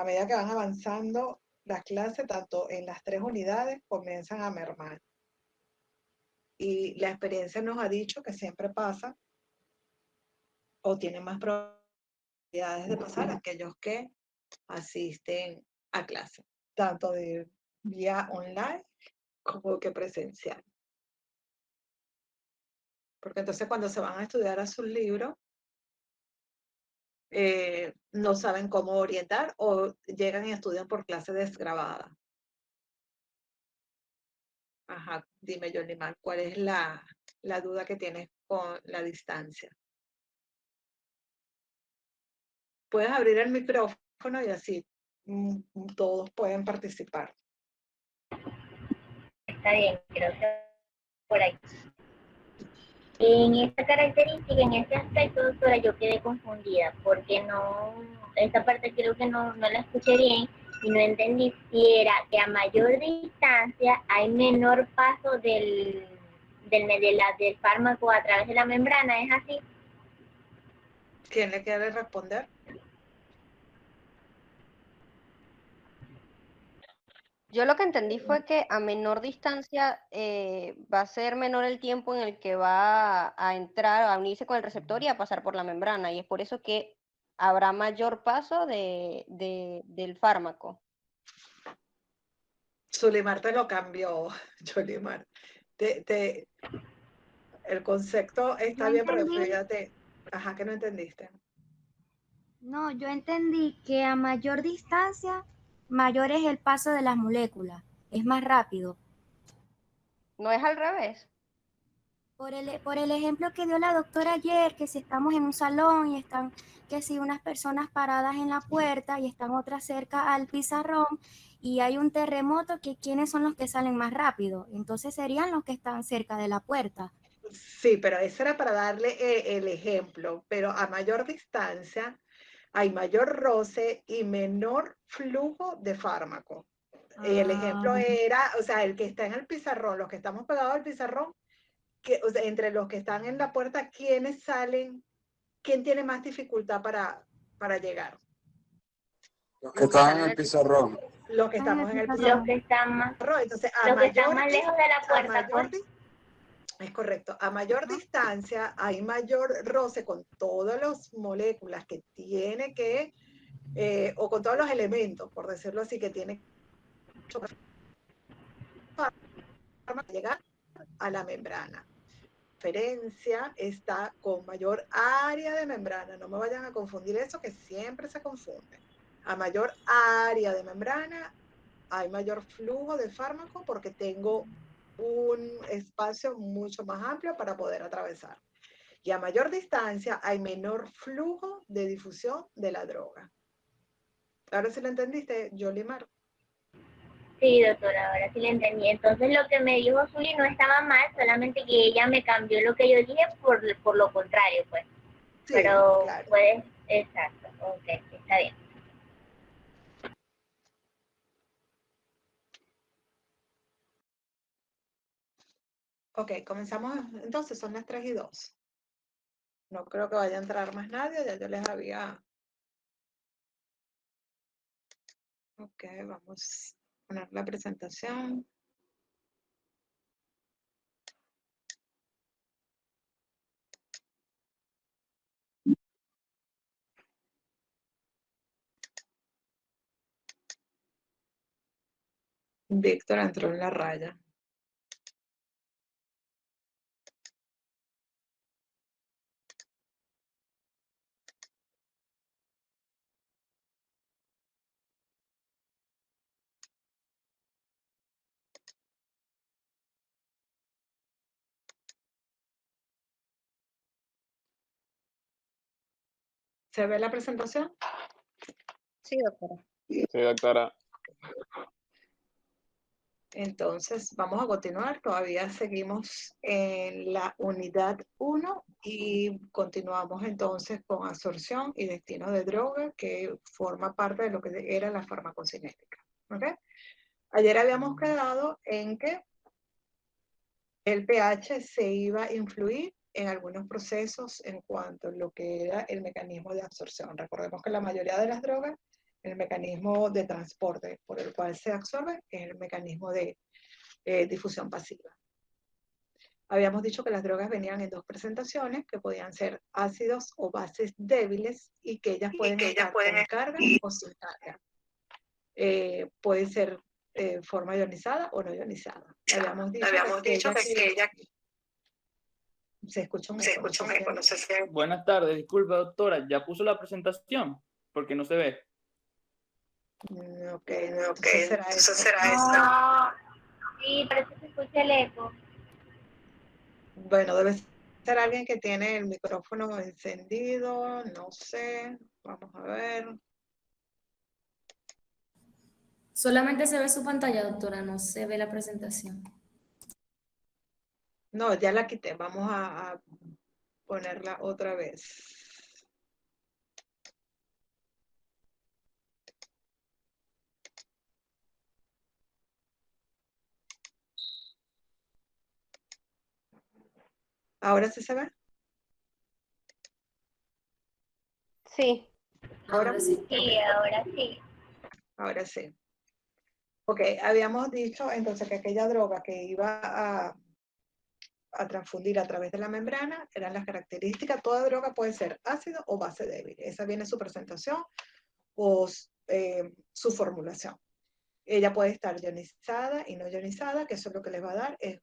a medida que van avanzando las clases, tanto en las 3 unidades, comienzan a mermar. Y la experiencia nos ha dicho que siempre pasa o tienen más probabilidades de pasar aquellos que asisten a clase, tanto de vía online como que presencial. Porque entonces cuando se van a estudiar a sus libros, no saben cómo orientar o llegan y estudian por clase desgrabada. Ajá, dime, Jolimar, ¿cuál es la duda que tienes con la distancia? Puedes abrir el micrófono y así todos pueden participar. Está bien, creo que por ahí. En esta característica, en este aspecto, doctora, yo quedé confundida porque no, esta parte creo que no la escuché bien y no entendí si era que a mayor distancia hay menor paso del fármaco a través de la membrana, ¿es así? ¿Quién le quiere responder? Yo lo que entendí fue que a menor distancia va a ser menor el tiempo en el que va a entrar, a unirse con el receptor y a pasar por la membrana. Y es por eso que habrá mayor paso del fármaco. Sulimar te lo cambió, Jolimar. El concepto está bien, pero fíjate, ajá, que no entendiste. No, yo entendí que a mayor distancia, mayor es el paso de las moléculas, es más rápido. ¿No es al revés? Por el ejemplo que dio la doctora ayer, que si estamos en un salón y están, que si unas personas paradas en la puerta y están otras cerca al pizarrón y hay un terremoto, que ¿quiénes son los que salen más rápido? Entonces serían los que están cerca de la puerta. Sí, pero eso era para darle el ejemplo, pero a mayor distancia hay mayor roce y menor flujo de fármaco. El ejemplo era, o sea, el que está en el pizarrón, los que estamos pegados al pizarrón, o sea, entre los que están en la puerta, ¿quiénes salen? ¿Quién tiene más dificultad para llegar? Los que están en el pizarrón. Los que estamos en el pizarrón. Los que están más, Entonces, los que están más lejos de la puerta, pues. Es correcto. A mayor distancia hay mayor roce con todas las moléculas que tiene que, o con todos los elementos, por decirlo así, que tiene para llegar a la membrana. La diferencia está con mayor área de membrana. No me vayan a confundir eso, que siempre se confunde. A mayor área de membrana hay mayor flujo de fármaco porque tengo un espacio mucho más amplio para poder atravesar. Y a mayor distancia hay menor flujo de difusión de la droga. Ahora sí lo entendiste, Jolimar. Sí, doctora, ahora sí le entendí. Entonces lo que me dijo Zuli no estaba mal, solamente que ella me cambió lo que yo dije por lo contrario, pues. Sí, pero claro. Pues, exacto, ok, está bien. Ok, comenzamos. Entonces son las 3:02. No creo que vaya a entrar más nadie, ya yo les había... Ok, vamos a poner la presentación. Víctor entró en la raya. ¿Se ve la presentación? Sí, doctora. Sí, doctora. Entonces, vamos a continuar. Todavía seguimos en la unidad 1 y continuamos entonces con absorción y destino de droga, que forma parte de lo que era la farmacocinética. ¿Okay? Ayer habíamos quedado en que el pH se iba a influir en algunos procesos en cuanto a lo que era el mecanismo de absorción. Recordemos que la mayoría de las drogas El mecanismo de transporte por el cual se absorbe es el mecanismo de difusión pasiva. Habíamos dicho que las drogas venían en dos presentaciones, que podían ser ácidos o bases débiles y que ellas pueden estar con carga o sin carga. Puede ser forma ionizada o no ionizada. Habíamos dicho que ella... Se escucha un eco, no sé si... Buenas tardes, disculpe doctora, ¿ya puso la presentación? Porque no se ve. Ok, entonces será eso. No, sí, parece que se escucha el eco. Bueno, debe ser alguien que tiene el micrófono encendido, no sé, vamos a ver. Solamente se ve su pantalla, doctora, no se ve la presentación. No, ya la quité, vamos a ponerla otra vez. ¿Ahora sí se ve? Sí. Ahora sí. Sí, ahora sí. Ahora sí. Ok, habíamos dicho entonces que aquella droga que iba a transfundir a través de la membrana eran las características. Toda droga puede ser ácido o base débil. Esa viene su presentación o su formulación. Ella puede estar ionizada y no ionizada, que eso es lo que les va a dar, es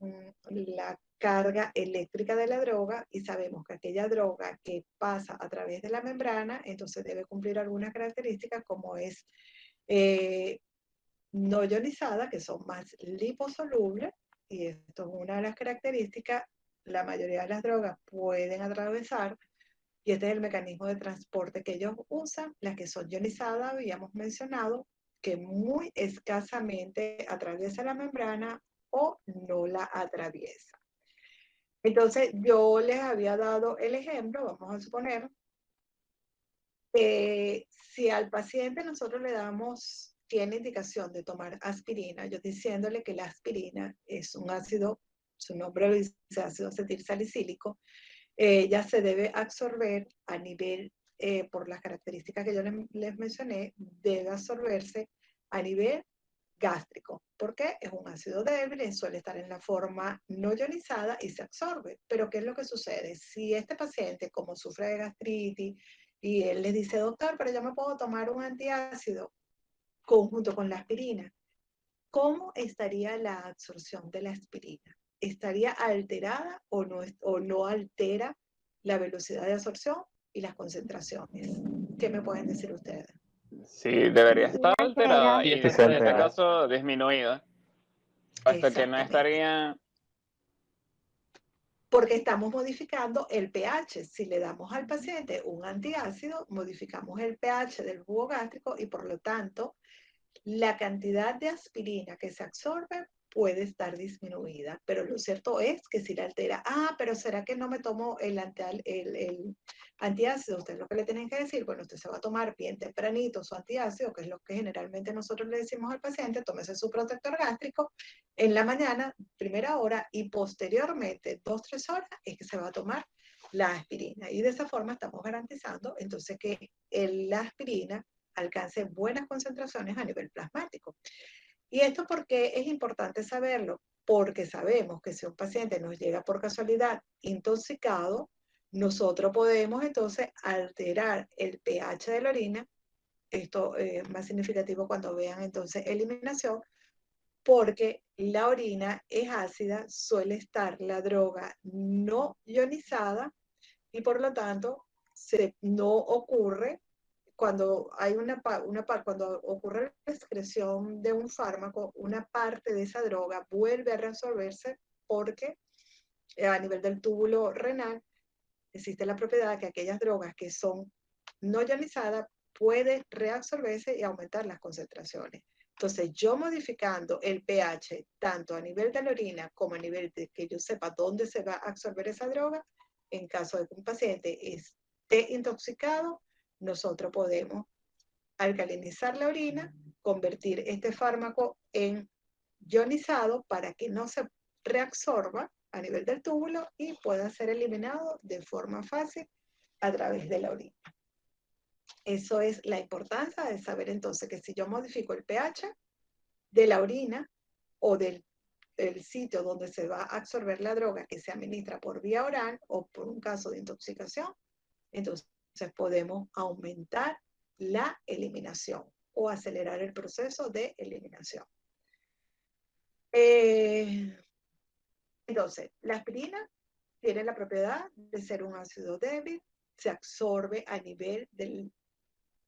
la carga eléctrica de la droga, y sabemos que aquella droga que pasa a través de la membrana, entonces debe cumplir algunas características como es no ionizada, que son más liposolubles, y esto es una de las características. La mayoría de las drogas pueden atravesar, y este es el mecanismo de transporte que ellos usan. Las que son ionizadas, habíamos mencionado, que muy escasamente atraviesa la membrana o no la atraviesa. Entonces, yo les había dado el ejemplo, vamos a suponer, si al paciente nosotros le damos, tiene indicación de tomar aspirina, yo diciéndole que la aspirina es un ácido, su nombre lo dice, ácido acetilsalicílico, ya se debe absorber a nivel, por las características que yo les mencioné, debe absorberse a nivel gástrico. ¿Por qué? Es un ácido débil y suele estar en la forma no ionizada y se absorbe. Pero ¿qué es lo que sucede? Si este paciente, como sufre de gastritis, y él le dice, doctor, pero yo me puedo tomar un antiácido conjunto con la aspirina, ¿cómo estaría la absorción de la aspirina? ¿Estaría alterada o no altera la velocidad de absorción y las concentraciones? ¿Qué me pueden decir ustedes? Sí, debería estar alterada Sí, y está en este alterada. caso disminuida. Hasta que no Exactamente. estaría... Porque estamos modificando el pH. Si le damos al paciente un antiácido, modificamos el pH del jugo gástrico y por lo tanto la cantidad de aspirina que se absorbe puede estar disminuida, pero lo cierto es que si la altera, pero ¿será que no me tomo el antiácido? Ustedes lo que le tienen que decir, bueno, usted se va a tomar bien tempranito su antiácido, que es lo que generalmente nosotros le decimos al paciente, tómese su protector gástrico en la mañana, primera hora, y posteriormente 2-3 horas es que se va a tomar la aspirina. Y de esa forma estamos garantizando entonces que la aspirina alcance buenas concentraciones a nivel plasmático. ¿Y esto por qué es importante saberlo? Porque sabemos que si un paciente nos llega por casualidad intoxicado, nosotros podemos entonces alterar el pH de la orina. Esto es más significativo cuando vean entonces eliminación, porque la orina es ácida, suele estar la droga no ionizada y por lo tanto no ocurre cuando hay cuando ocurre la excreción de un fármaco, una parte de esa droga vuelve a reabsorberse porque a nivel del túbulo renal existe la propiedad de que aquellas drogas que son no ionizadas pueden reabsorberse y aumentar las concentraciones. Entonces, yo modificando el pH tanto a nivel de la orina como a nivel de que yo sepa dónde se va a absorber esa droga, en caso de que un paciente esté intoxicado, nosotros podemos alcalinizar la orina, convertir este fármaco en ionizado para que no se reabsorba a nivel del túbulo y pueda ser eliminado de forma fácil a través de la orina. Eso es la importancia de saber entonces que si yo modifico el pH de la orina o del sitio donde se va a absorber la droga que se administra por vía oral o por un caso de intoxicación, entonces podemos aumentar la eliminación o acelerar el proceso de eliminación. Entonces, la aspirina tiene la propiedad de ser un ácido débil, se absorbe a nivel de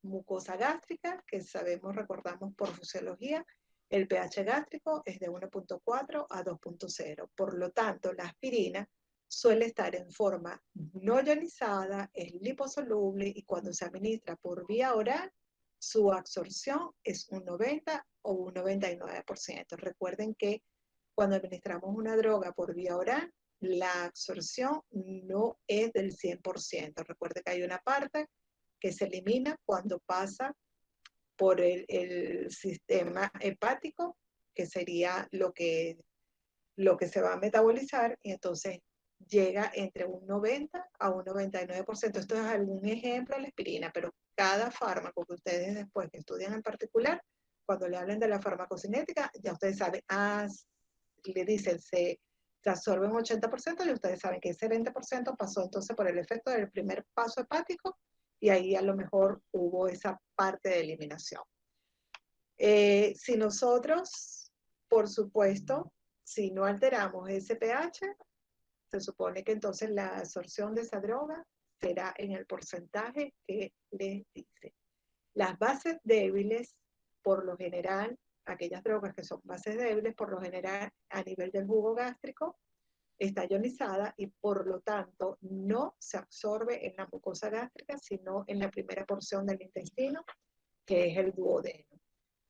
mucosa gástrica, que sabemos, recordamos por fisiología, el pH gástrico es de 1.4 a 2.0. Por lo tanto, la aspirina suele estar en forma no ionizada, es liposoluble y cuando se administra por vía oral, su absorción es un 90 o un 99%. Recuerden que cuando administramos una droga por vía oral, la absorción no es del 100%. Recuerde que hay una parte que se elimina cuando pasa por el sistema hepático, que sería lo que se va a metabolizar, y entonces llega entre un 90 a un 99%. Esto es algún ejemplo de la aspirina, pero cada fármaco que ustedes después que estudian en particular, cuando le hablen de la farmacocinética, ya ustedes saben, le dicen se absorbe un 80% y ustedes saben que ese 20% pasó entonces por el efecto del primer paso hepático y ahí a lo mejor hubo esa parte de eliminación. Si nosotros, por supuesto, si no alteramos ese pH, se supone que entonces la absorción de esa droga será en el porcentaje que les dice. Las bases débiles, por lo general, aquellas drogas que son bases débiles, por lo general a nivel del jugo gástrico, está ionizada y por lo tanto no se absorbe en la mucosa gástrica, sino en la primera porción del intestino, que es el duodeno.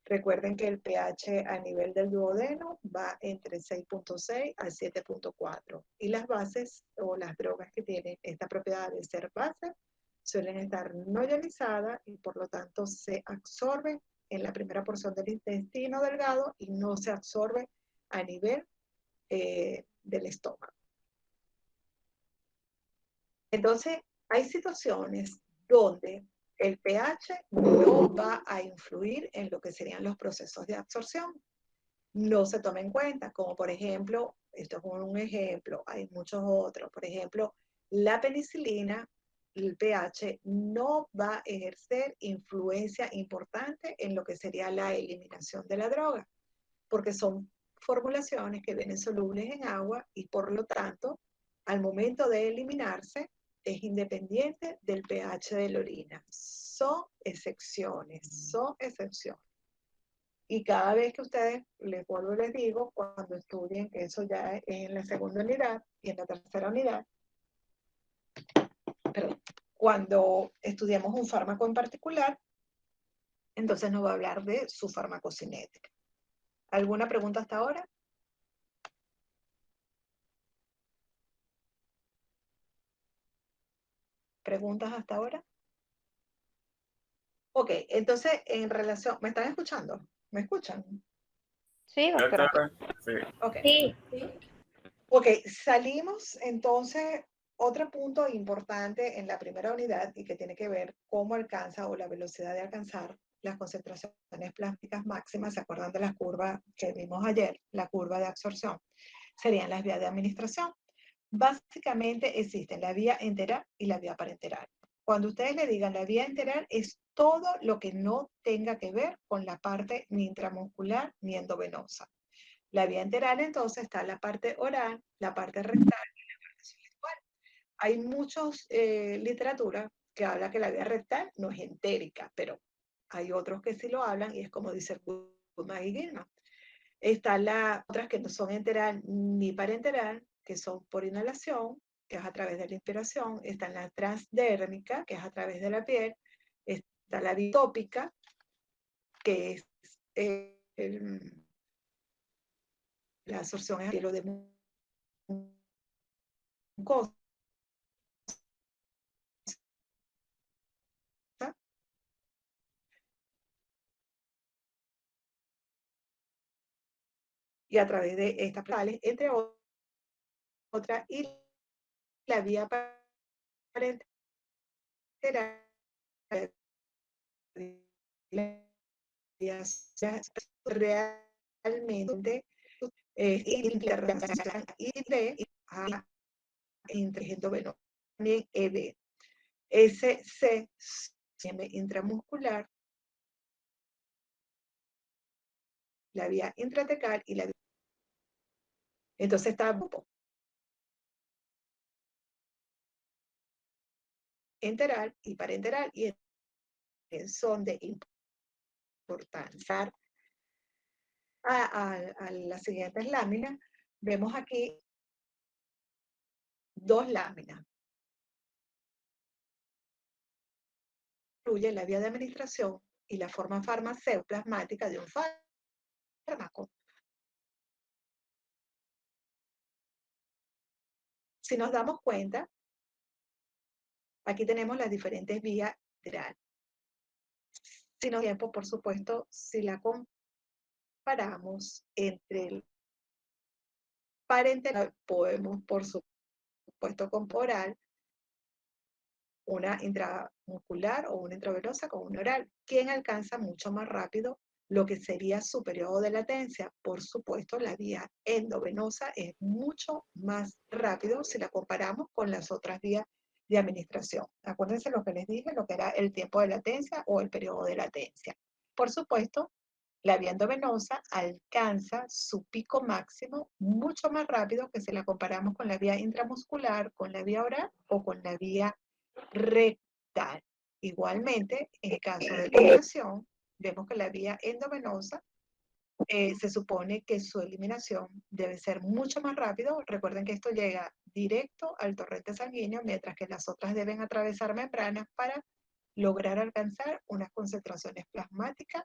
Recuerden que el pH a nivel del duodeno va entre 6.6 a 7.4 y las bases o las drogas que tienen esta propiedad de ser base suelen estar no ionizadas y por lo tanto se absorben en la primera porción del intestino delgado y no se absorbe a nivel del estómago. Entonces, hay situaciones donde el pH no va a influir en lo que serían los procesos de absorción. No se toma en cuenta, como por ejemplo, esto es un ejemplo, hay muchos otros, por ejemplo, la penicilina, el pH no va a ejercer influencia importante en lo que sería la eliminación de la droga, porque son formulaciones que vienen solubles en agua y por lo tanto, al momento de eliminarse, es independiente del pH de la orina. Son excepciones, son excepciones. Y cada vez que ustedes, les vuelvo y les digo, cuando estudien, que eso ya es en la segunda unidad y en la tercera unidad, perdón, cuando estudiamos un fármaco en particular, entonces nos va a hablar de su farmacocinética. ¿Alguna pregunta hasta ahora? ¿Preguntas hasta ahora? Ok, entonces en relación, ¿me están escuchando? ¿Me escuchan? Sí, doctora. Sí. Ok. Sí, Ok, salimos entonces, otro punto importante en la primera unidad y que tiene que ver cómo alcanza o la velocidad de alcanzar las concentraciones plásticas máximas, ¿se acuerdan de la curva que vimos ayer? La curva de absorción. Serían las vías de administración. Básicamente existen la vía enteral y la vía parenteral. Cuando ustedes le digan la vía enteral es todo lo que no tenga que ver con la parte ni intramuscular ni endovenosa. La vía enteral entonces está la parte oral, la parte rectal y la parte sublingual. Hay muchos literatura que habla que la vía rectal no es entérica, pero hay otros que sí lo hablan y es como dice Goodman y Gilman. Están las otras que no son enteral ni parenteral, que son por inhalación, que es a través de la inspiración. Está la transdérmica, que es a través de la piel. Está la bitópica, que es la absorción es hielo de mucosa. Y a través de estas plazas, entre otras, y la vía parenteral realmente interrelacionan ID a intravenoso, también ED. Ese C intramuscular, la vía intratecal y la vía. Entonces está enteral y parenteral y son de importancia. A las siguientes láminas, vemos aquí dos láminas. Incluye la vía de administración y la forma farmacéutica de un fármaco. Si nos damos cuenta, aquí tenemos las diferentes vías laterales. Si nos tiempo, por supuesto, si la comparamos entre el parenteral, podemos, por supuesto, comparar una intramuscular o una intravenosa con una oral. ¿Quién alcanza mucho más rápido lo que sería su periodo de latencia? Por supuesto, la vía endovenosa es mucho más rápido si la comparamos con las otras vías de administración. Acuérdense lo que les dije, lo que era el tiempo de latencia o el periodo de latencia. Por supuesto, la vía endovenosa alcanza su pico máximo mucho más rápido que si la comparamos con la vía intramuscular, con la vía oral o con la vía rectal. Igualmente, en el caso de la eliminación, vemos que la vía endovenosa se supone que su eliminación debe ser mucho más rápido. Recuerden que esto llega directo al torrente sanguíneo, mientras que las otras deben atravesar membranas para lograr alcanzar unas concentraciones plasmáticas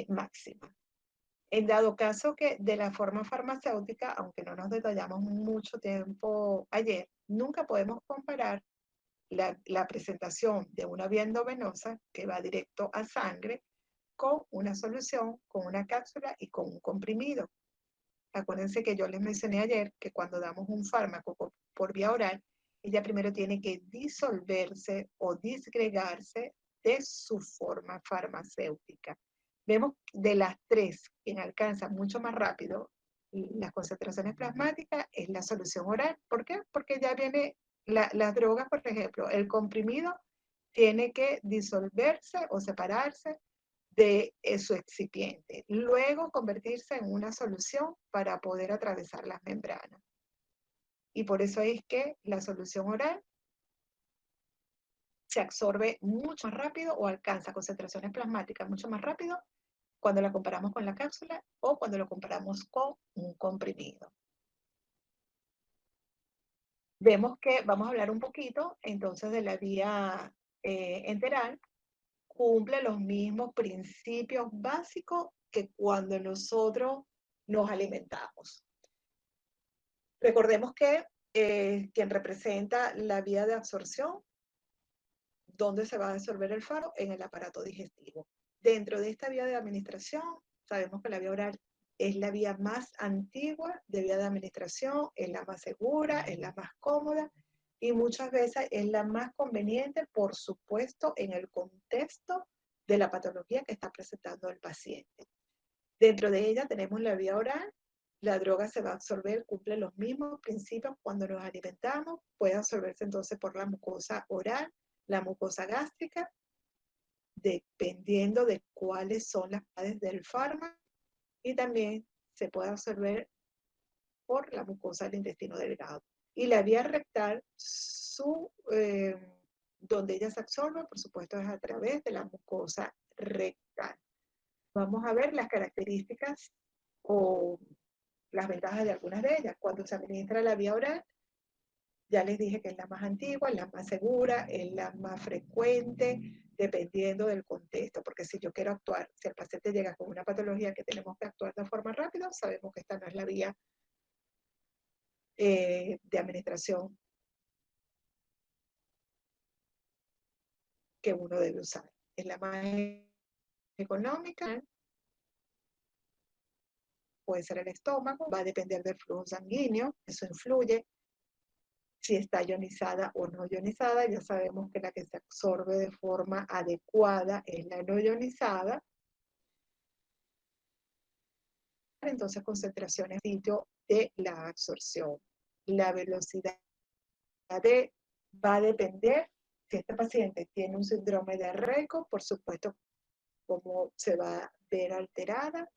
máximas. En dado caso que de la forma farmacéutica, aunque no nos detallamos mucho tiempo ayer, nunca podemos comparar la presentación de una vía endovenosa que va directo a sangre con una solución, con una cápsula y con un comprimido. Acuérdense que yo les mencioné ayer que cuando damos un fármaco por vía oral, ella primero tiene que disolverse o disgregarse de su forma farmacéutica. Vemos de las tres, quien alcanza mucho más rápido las concentraciones plasmáticas es la solución oral. ¿Por qué? Porque ya viene las drogas, por ejemplo, el comprimido tiene que disolverse o separarse de su excipiente, luego convertirse en una solución para poder atravesar las membranas. Y por eso es que la solución oral se absorbe mucho más rápido o alcanza concentraciones plasmáticas mucho más rápido cuando la comparamos con la cápsula o cuando lo comparamos con un comprimido. Vemos que vamos a hablar un poquito entonces de la vía enteral. Cumple los mismos principios básicos que cuando nosotros nos alimentamos. Recordemos que quien representa la vía de absorción, ¿dónde se va a absorber el fármaco? En el aparato digestivo. Dentro de esta vía de administración, sabemos que la vía oral es la vía más antigua de vía de administración, es la más segura, es la más cómoda y muchas veces es la más conveniente, por supuesto, en el contexto de la patología que está presentando el paciente. Dentro de ella tenemos la vía oral. La droga se va a absorber, cumple los mismos principios cuando nos alimentamos, puede absorberse entonces por la mucosa oral, la mucosa gástrica, dependiendo de cuáles son las partes del fármaco, y también se puede absorber por la mucosa del intestino delgado. Y la vía rectal, donde ella se absorbe, por supuesto, es a través de la mucosa rectal. Vamos a ver las características o las ventajas de algunas de ellas. Cuando se administra la vía oral, ya les dije que es la más antigua, es la más segura, es la más frecuente, dependiendo del contexto, porque si yo quiero actuar, si el paciente llega con una patología que tenemos que actuar de forma rápida, sabemos que esta no es la vía de administración que uno debe usar. Es la más económica, puede ser el estómago, va a depender del flujo sanguíneo, eso influye. si está ionizada o no ionizada. Ya sabemos que la que se absorbe de forma adecuada es la no ionizada. Entonces, concentraciones en sitio de la absorción. La velocidad va a depender si este paciente tiene un síndrome diarreico, por supuesto, cómo se va a ver alterada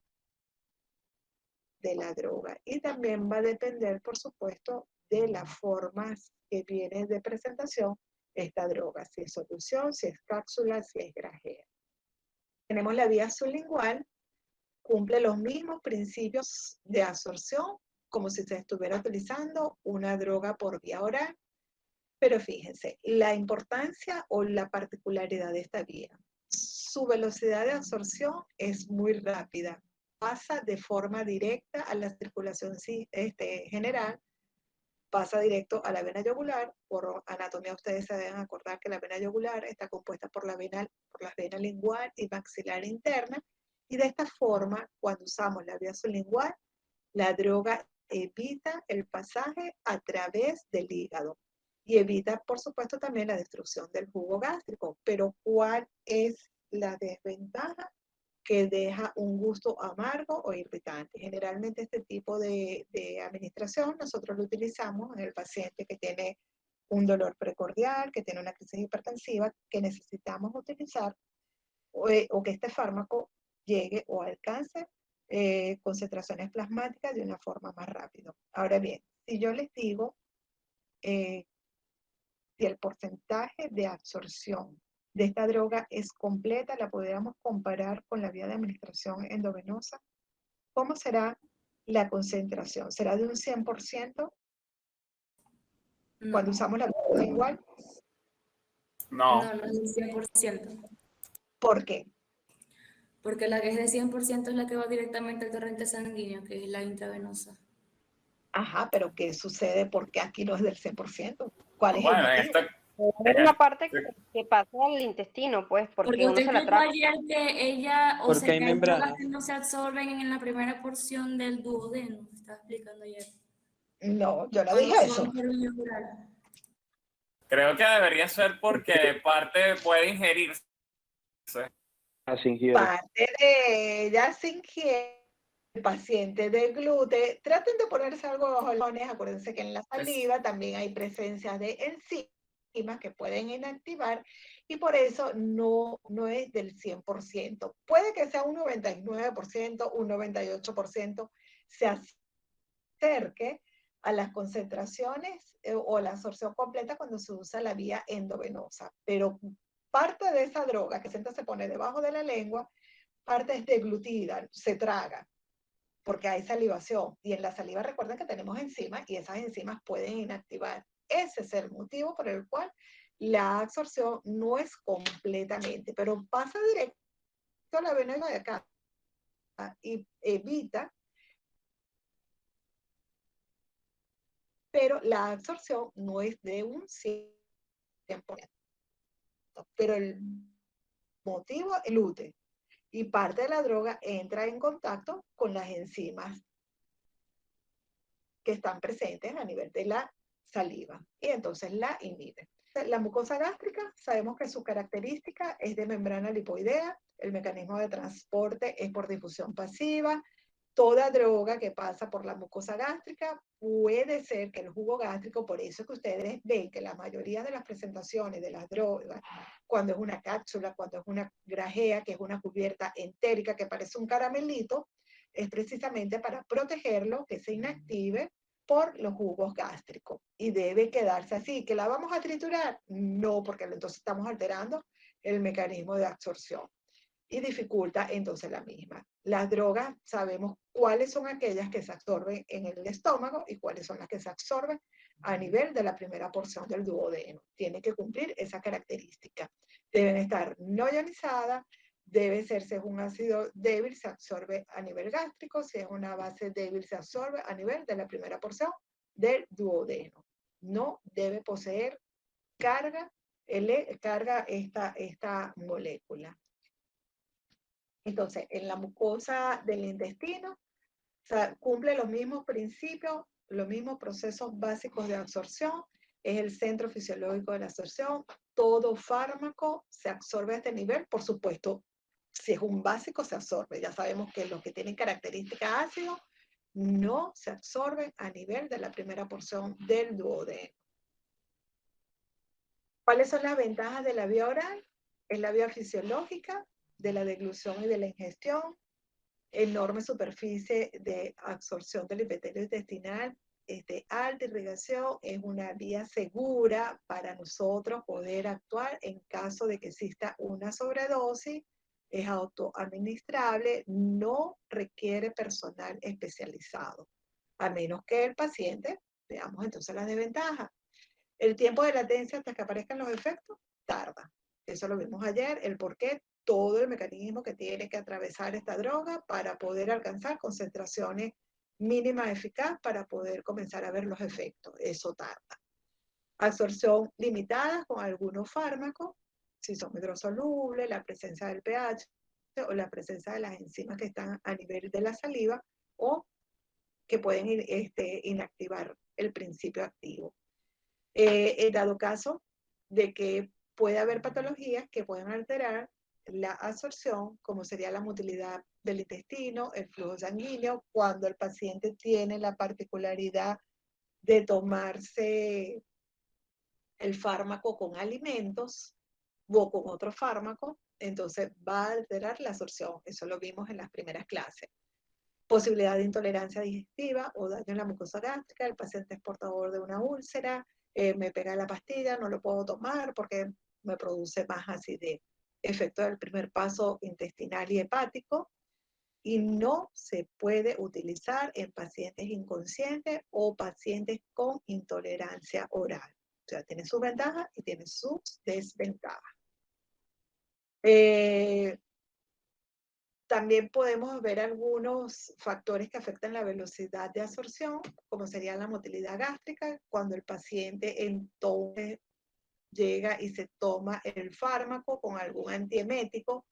de la droga. Y también va a depender, por supuesto, de las formas que viene de presentación esta droga, si es solución, si es cápsula, si es grajea. Tenemos la vía sublingual, cumple los mismos principios de absorción como si se estuviera utilizando una droga por vía oral, pero fíjense, la importancia o la particularidad de esta vía. Su velocidad de absorción es muy rápida, pasa de forma directa a la circulación general, pasa directo a la vena yugular. Por anatomía ustedes se deben acordar que la vena yugular está compuesta por las venas lingual y maxilar interna, y de esta forma, cuando usamos la vía sublingual, la droga evita el pasaje a través del hígado y evita, por supuesto, también la destrucción del jugo gástrico. Pero ¿cuál es la desventaja? Que deja un gusto amargo o irritante. Generalmente este tipo de administración nosotros lo utilizamos en el paciente que tiene un dolor precordial, que tiene una crisis hipertensiva, que necesitamos utilizar o que este fármaco llegue o alcance concentraciones plasmáticas de una forma más rápida. Ahora bien, si yo les digo si el porcentaje de absorción de esta droga es completa, la pudiéramos comparar con la vía de administración endovenosa, ¿cómo será la concentración? ¿Será de un 100% cuando usamos la vía igual? No. No, no es del 100%. ¿Por qué? Porque la que es de 100% es la que va directamente al torrente sanguíneo, que es la intravenosa. Ajá, pero ¿qué sucede? ¿Por qué aquí no es del 100%? ¿Cuál es el Bueno, motivo? Es una parte que pasa al intestino, pues, porque Porque uno usted se la explicó traga. ayer que ella, o Porque sea, hay que hay drogas membranas. que no se absorben en la primera porción del duodeno, estaba explicando ayer. No, yo no Cuando dije son eso. por vía oral. Creo que debería ser porque parte puede ingerirse. Así ingiere. Parte de ella se ingiere. El paciente de gluten, traten de ponerse algo bajo los ojos. Acuérdense que en la saliva también hay presencia de enzimas que pueden inactivar y por eso no es del 100%. Puede que sea un 99%, un 98% se acerque a las concentraciones o la absorción completa cuando se usa la vía endovenosa, pero parte de esa droga que se pone debajo de la lengua, parte es deglutida, se traga, porque hay salivación. Y en la saliva recuerden que tenemos enzimas y esas enzimas pueden inactivar. Ese es el motivo por el cual la absorción no es completamente, pero pasa directo a la vena de acá y evita, pero la absorción no es de un 100%. Pero el motivo es el gluten. Y parte de la droga entra en contacto con las enzimas que están presentes a nivel de la saliva y entonces la inhibe. La mucosa gástrica, sabemos que su característica es de membrana lipoidea, el mecanismo de transporte es por difusión pasiva. Toda droga que pasa por la mucosa gástrica puede ser que el jugo gástrico, por eso es que ustedes ven que la mayoría de las presentaciones de las drogas, cuando es una cápsula, cuando es una grajea, que es una cubierta entérica que parece un caramelito, es precisamente para protegerlo, que se inactive por los jugos gástricos. Y debe quedarse así. ¿Que la vamos a triturar? No, porque entonces estamos alterando el mecanismo de absorción y dificulta entonces la misma. Las drogas sabemos cuáles son aquellas que se absorben en el estómago y cuáles son las que se absorben a nivel de la primera porción del duodeno. Tiene que cumplir esa característica. Deben estar no ionizadas, debe ser, si es un ácido débil, se absorbe a nivel gástrico, si es una base débil, se absorbe a nivel de la primera porción del duodeno. No debe poseer carga esta molécula. Entonces, en la mucosa del intestino, o sea, cumple los mismos principios, los mismos procesos básicos de absorción, es el centro fisiológico de la absorción. Todo fármaco se absorbe a este nivel, por supuesto, si es un básico se absorbe. Ya sabemos que los que tienen características ácido no se absorben a nivel de la primera porción del duodeno. ¿Cuáles son las ventajas de la vía oral? Es la vía fisiológica de la deglución y de la ingestión, enorme superficie de absorción del epitelio intestinal, alta irrigación, es una vía segura para nosotros poder actuar en caso de que exista una sobredosis, es autoadministrable, no requiere personal especializado, a menos que el paciente, veamos entonces las desventajas. El tiempo de latencia hasta que aparezcan los efectos tarda. Eso lo vimos ayer, el por qué, todo el mecanismo que tiene que atravesar esta droga para poder alcanzar concentraciones mínimas eficaces para poder comenzar a ver los efectos. Eso tarda. Absorción limitada con algunos fármacos, si son hidrosolubles, la presencia del pH o la presencia de las enzimas que están a nivel de la saliva o que pueden inactivar el principio activo. En dado caso de que puede haber patologías que pueden alterar la absorción, como sería la motilidad del intestino, el flujo sanguíneo, cuando el paciente tiene la particularidad de tomarse el fármaco con alimentos o con otro fármaco, entonces va a alterar la absorción. Eso lo vimos en las primeras clases. Posibilidad de intolerancia digestiva o daño en la mucosa gástrica, el paciente es portador de una úlcera, me pega la pastilla, no lo puedo tomar porque me produce más acidez. Efecto del primer paso intestinal y hepático, y no se puede utilizar en pacientes inconscientes o pacientes con intolerancia oral. O sea, tiene sus ventajas y tiene sus desventajas. También podemos ver algunos factores que afectan la velocidad de absorción, como sería la motilidad gástrica, cuando el paciente entonces llega y se toma el fármaco con algún antiemético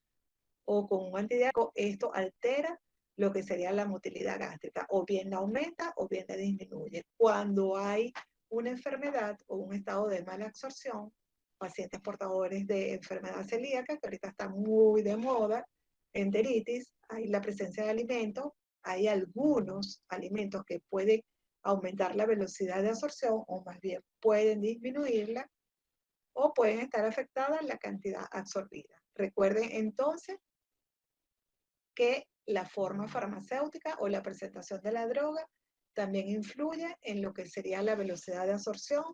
o con un antidiarreico, esto altera lo que sería la motilidad gástrica, o bien la aumenta o bien la disminuye. Cuando hay una enfermedad o un estado de mala absorción, pacientes portadores de enfermedad celíaca, que ahorita está muy de moda, enteritis, hay la presencia de alimentos, hay algunos alimentos que pueden aumentar la velocidad de absorción o más bien pueden disminuirla o pueden estar afectadas la cantidad absorbida. Recuerden entonces que la forma farmacéutica o la presentación de la droga también influye en lo que sería la velocidad de absorción,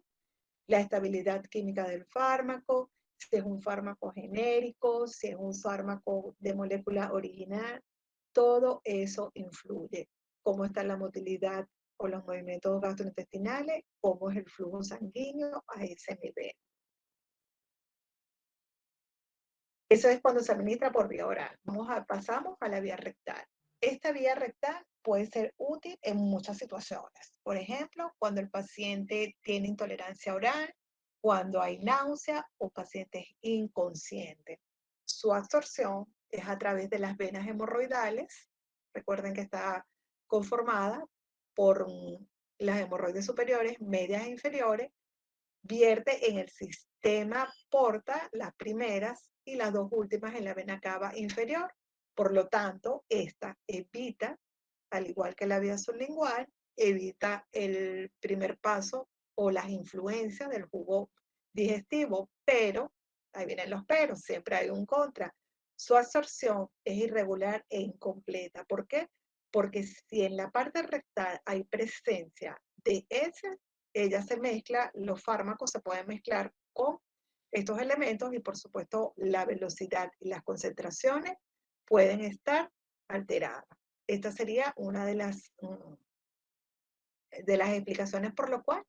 la estabilidad química del fármaco, si es un fármaco genérico, si es un fármaco de molécula original, todo eso influye. Cómo está la motilidad o los movimientos gastrointestinales, cómo es el flujo sanguíneo a ese nivel. Eso es cuando se administra por vía oral. Pasamos a la vía rectal. Esta vía rectal puede ser útil en muchas situaciones. Por ejemplo, cuando el paciente tiene intolerancia oral, cuando hay náusea o pacientes inconscientes. Su absorción es a través de las venas hemorroidales. Recuerden que está conformada por las hemorroides superiores, medias e inferiores. Vierte en el sistema porta, las primeras, y las dos últimas en la vena cava inferior. Por lo tanto, esta evita, al igual que la vía sublingual, evita el primer paso o las influencias del jugo digestivo, pero, ahí vienen los peros, siempre hay un contra. Su absorción es irregular e incompleta. ¿Por qué? Porque si en la parte rectal hay presencia de heces, ella se mezcla, los fármacos se pueden mezclar con estos elementos y por supuesto la velocidad y las concentraciones pueden estar alteradas. Esta sería una de las explicaciones por lo cual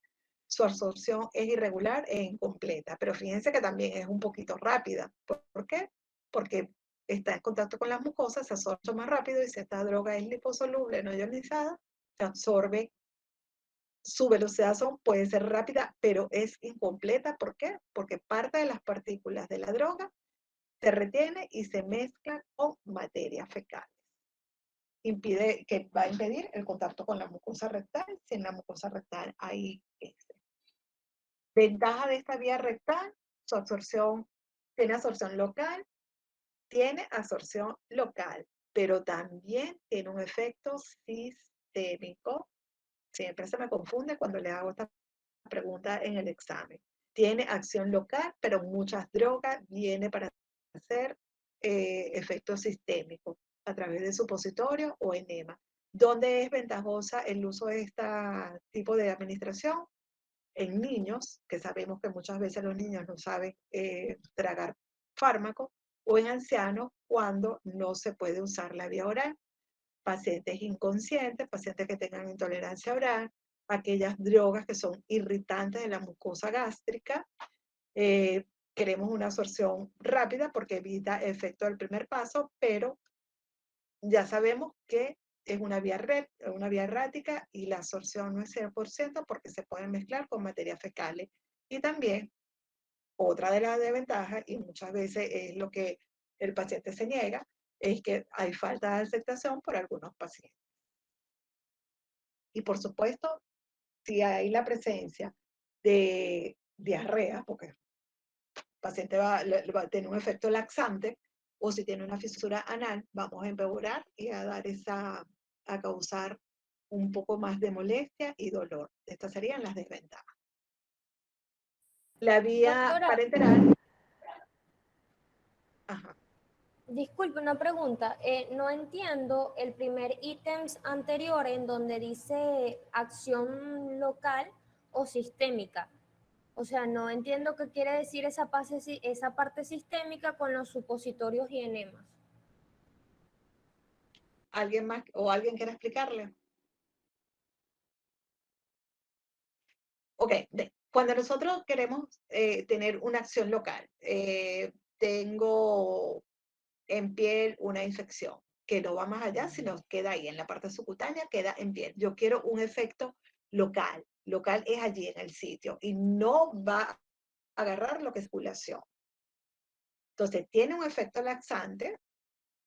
su absorción es irregular e incompleta. Pero fíjense que también es un poquito rápida. ¿Por qué? Porque está en contacto con las mucosas, se absorbe más rápido y si esta droga es liposoluble, no ionizada, se absorbe. Su velocidad puede ser rápida, pero es incompleta. ¿Por qué? Porque parte de las partículas de la droga se retiene y se mezcla con materia fecal. Va a impedir el contacto con la mucosa rectal si en la mucosa rectal hay Ventaja de esta vía rectal, su absorción, tiene absorción local, pero también tiene un efecto sistémico. Siempre se me confunde cuando le hago esta pregunta en el examen. Tiene acción local, pero muchas drogas viene para hacer efecto sistémico a través de supositorio o enema. ¿Dónde es ventajosa el uso de este tipo de administración? En niños, que sabemos que muchas veces los niños no saben tragar fármacos, o en ancianos cuando no se puede usar la vía oral. Pacientes inconscientes, pacientes que tengan intolerancia oral, aquellas drogas que son irritantes de la mucosa gástrica. Queremos una absorción rápida porque evita el efecto del primer paso, pero ya sabemos que es una vía errática y la absorción no es 100% porque se pueden mezclar con materias fecales. Y también, otra de las desventajas, y muchas veces es lo que el paciente se niega, es que hay falta de aceptación por algunos pacientes. Y por supuesto, si hay la presencia de diarrea, porque el paciente va a tener un efecto laxante, o si tiene una fisura anal, vamos a empeorar y a causar un poco más de molestia y dolor. Estas serían las desventajas. La vía Doctora, parenteral. Ajá. disculpe una pregunta. No entiendo el primer ítem anterior en donde dice acción local o sistémica. O sea, no entiendo qué quiere decir esa parte sistémica con los supositorios y enemas. ¿Alguien más o alguien quiere explicarle? Ok, cuando nosotros queremos tener una acción local, tengo en piel una infección que no va más allá, sino queda ahí en la parte subcutánea, queda en piel. Yo quiero un efecto local. Local es allí en el sitio y no va a agarrar lo que es circulación. Entonces, tiene un efecto laxante.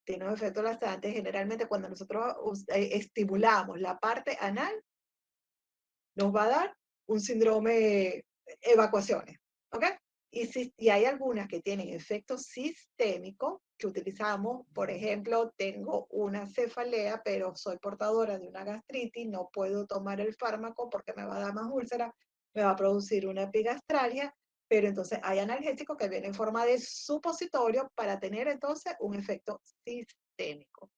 Generalmente cuando nosotros estimulamos la parte anal, nos va a dar un síndrome evacuaciones, ¿ok? Y hay algunas que tienen efecto sistémico que utilizamos, por ejemplo, tengo una cefalea, pero soy portadora de una gastritis, no puedo tomar el fármaco porque me va a dar más úlcera, me va a producir una epigastralgia, pero entonces hay analgésicos que vienen en forma de supositorio para tener entonces un efecto sistémico.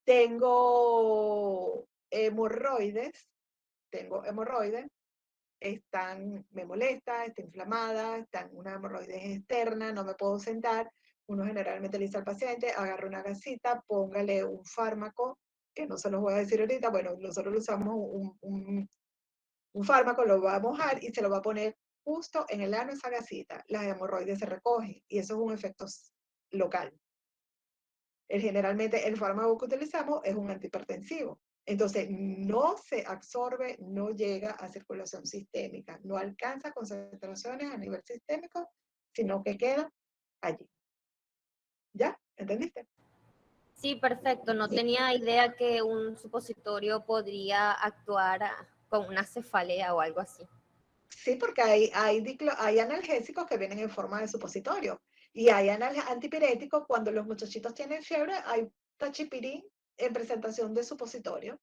Tengo hemorroides, me molesta, está inflamada, está en una hemorroides externa, no me puedo sentar. Uno generalmente le dice al paciente, agarre una gasita, póngale un fármaco, que no se los voy a decir ahorita, bueno, nosotros usamos un fármaco, lo va a mojar y se lo va a poner justo en el ano esa gasita. Las hemorroides se recogen y eso es un efecto local. Generalmente el fármaco que utilizamos es un antihipertensivo. Entonces, no se absorbe, no llega a circulación sistémica, no alcanza concentraciones a nivel sistémico, sino que queda allí. ¿Ya? ¿Entendiste? Sí, perfecto. No tenía idea que un supositorio podría actuar con una cefalea o algo así. Sí, porque hay analgésicos que vienen en forma de supositorio. Y hay antipiréticos cuando los muchachitos tienen fiebre, hay tachipirín en presentación de supositorio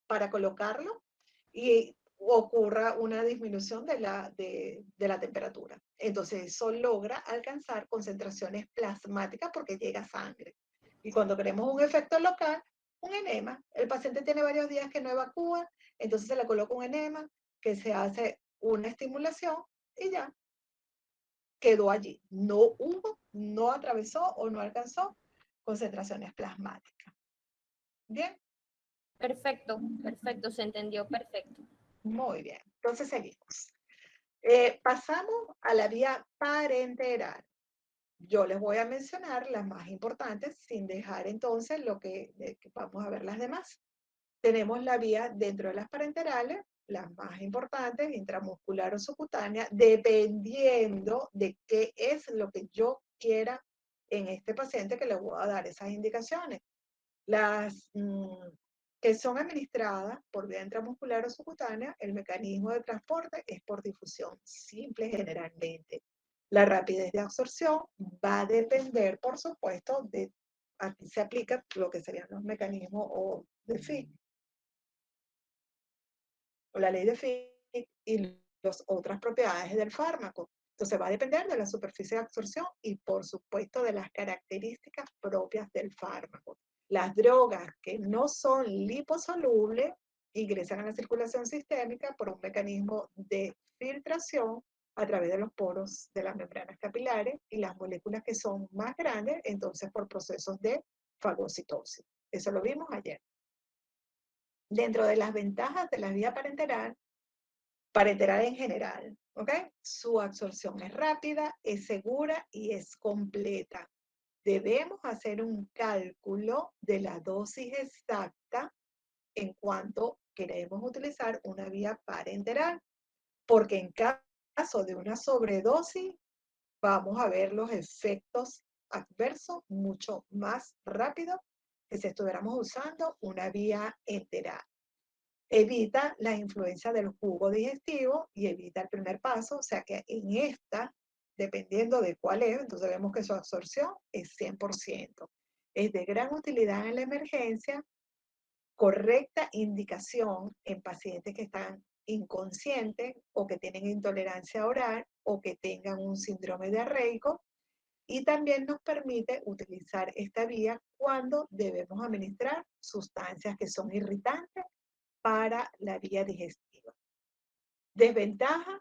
para colocarlo y ocurra una disminución de la temperatura. Entonces eso logra alcanzar concentraciones plasmáticas porque llega sangre. Y cuando queremos un efecto local, un enema. El paciente tiene varios días que no evacúa, entonces se le coloca un enema, que se hace una estimulación y ya quedó allí. No atravesó o no alcanzó concentraciones plasmáticas. ¿Bien? Perfecto, perfecto, se entendió perfecto. Muy bien, entonces seguimos. Pasamos a la vía parenteral. Yo les voy a mencionar las más importantes sin dejar entonces que vamos a ver las demás. Tenemos la vía dentro de las parenterales, las más importantes, intramuscular o subcutánea, dependiendo de qué es lo que yo quiera en este paciente que le voy a dar esas indicaciones. que son administradas por vía intramuscular o subcutánea, el mecanismo de transporte es por difusión simple generalmente. La rapidez de absorción va a depender, por supuesto, de, aquí se aplica lo que serían los mecanismos o de Fick, o la ley de Fick y las otras propiedades del fármaco. Entonces va a depender de la superficie de absorción y, por supuesto, de las características propias del fármaco. Las drogas que no son liposolubles ingresan a la circulación sistémica por un mecanismo de filtración a través de los poros de las membranas capilares, y las moléculas que son más grandes, entonces por procesos de fagocitosis. Eso lo vimos ayer. Dentro de las ventajas de la vía parenteral en general, ¿ok? Su absorción es rápida, es segura y es completa. Debemos hacer un cálculo de la dosis exacta en cuanto queremos utilizar una vía parenteral, porque en caso de una sobredosis vamos a ver los efectos adversos mucho más rápido que si estuviéramos usando una vía enteral. Evita la influencia del jugo digestivo y evita el primer paso, o sea que en esta, dependiendo de cuál es, entonces vemos que su absorción es 100%. Es de gran utilidad en la emergencia, correcta indicación en pacientes que están inconscientes o que tienen intolerancia oral o que tengan un síndrome diarreico, y también nos permite utilizar esta vía cuando debemos administrar sustancias que son irritantes para la vía digestiva. Desventaja: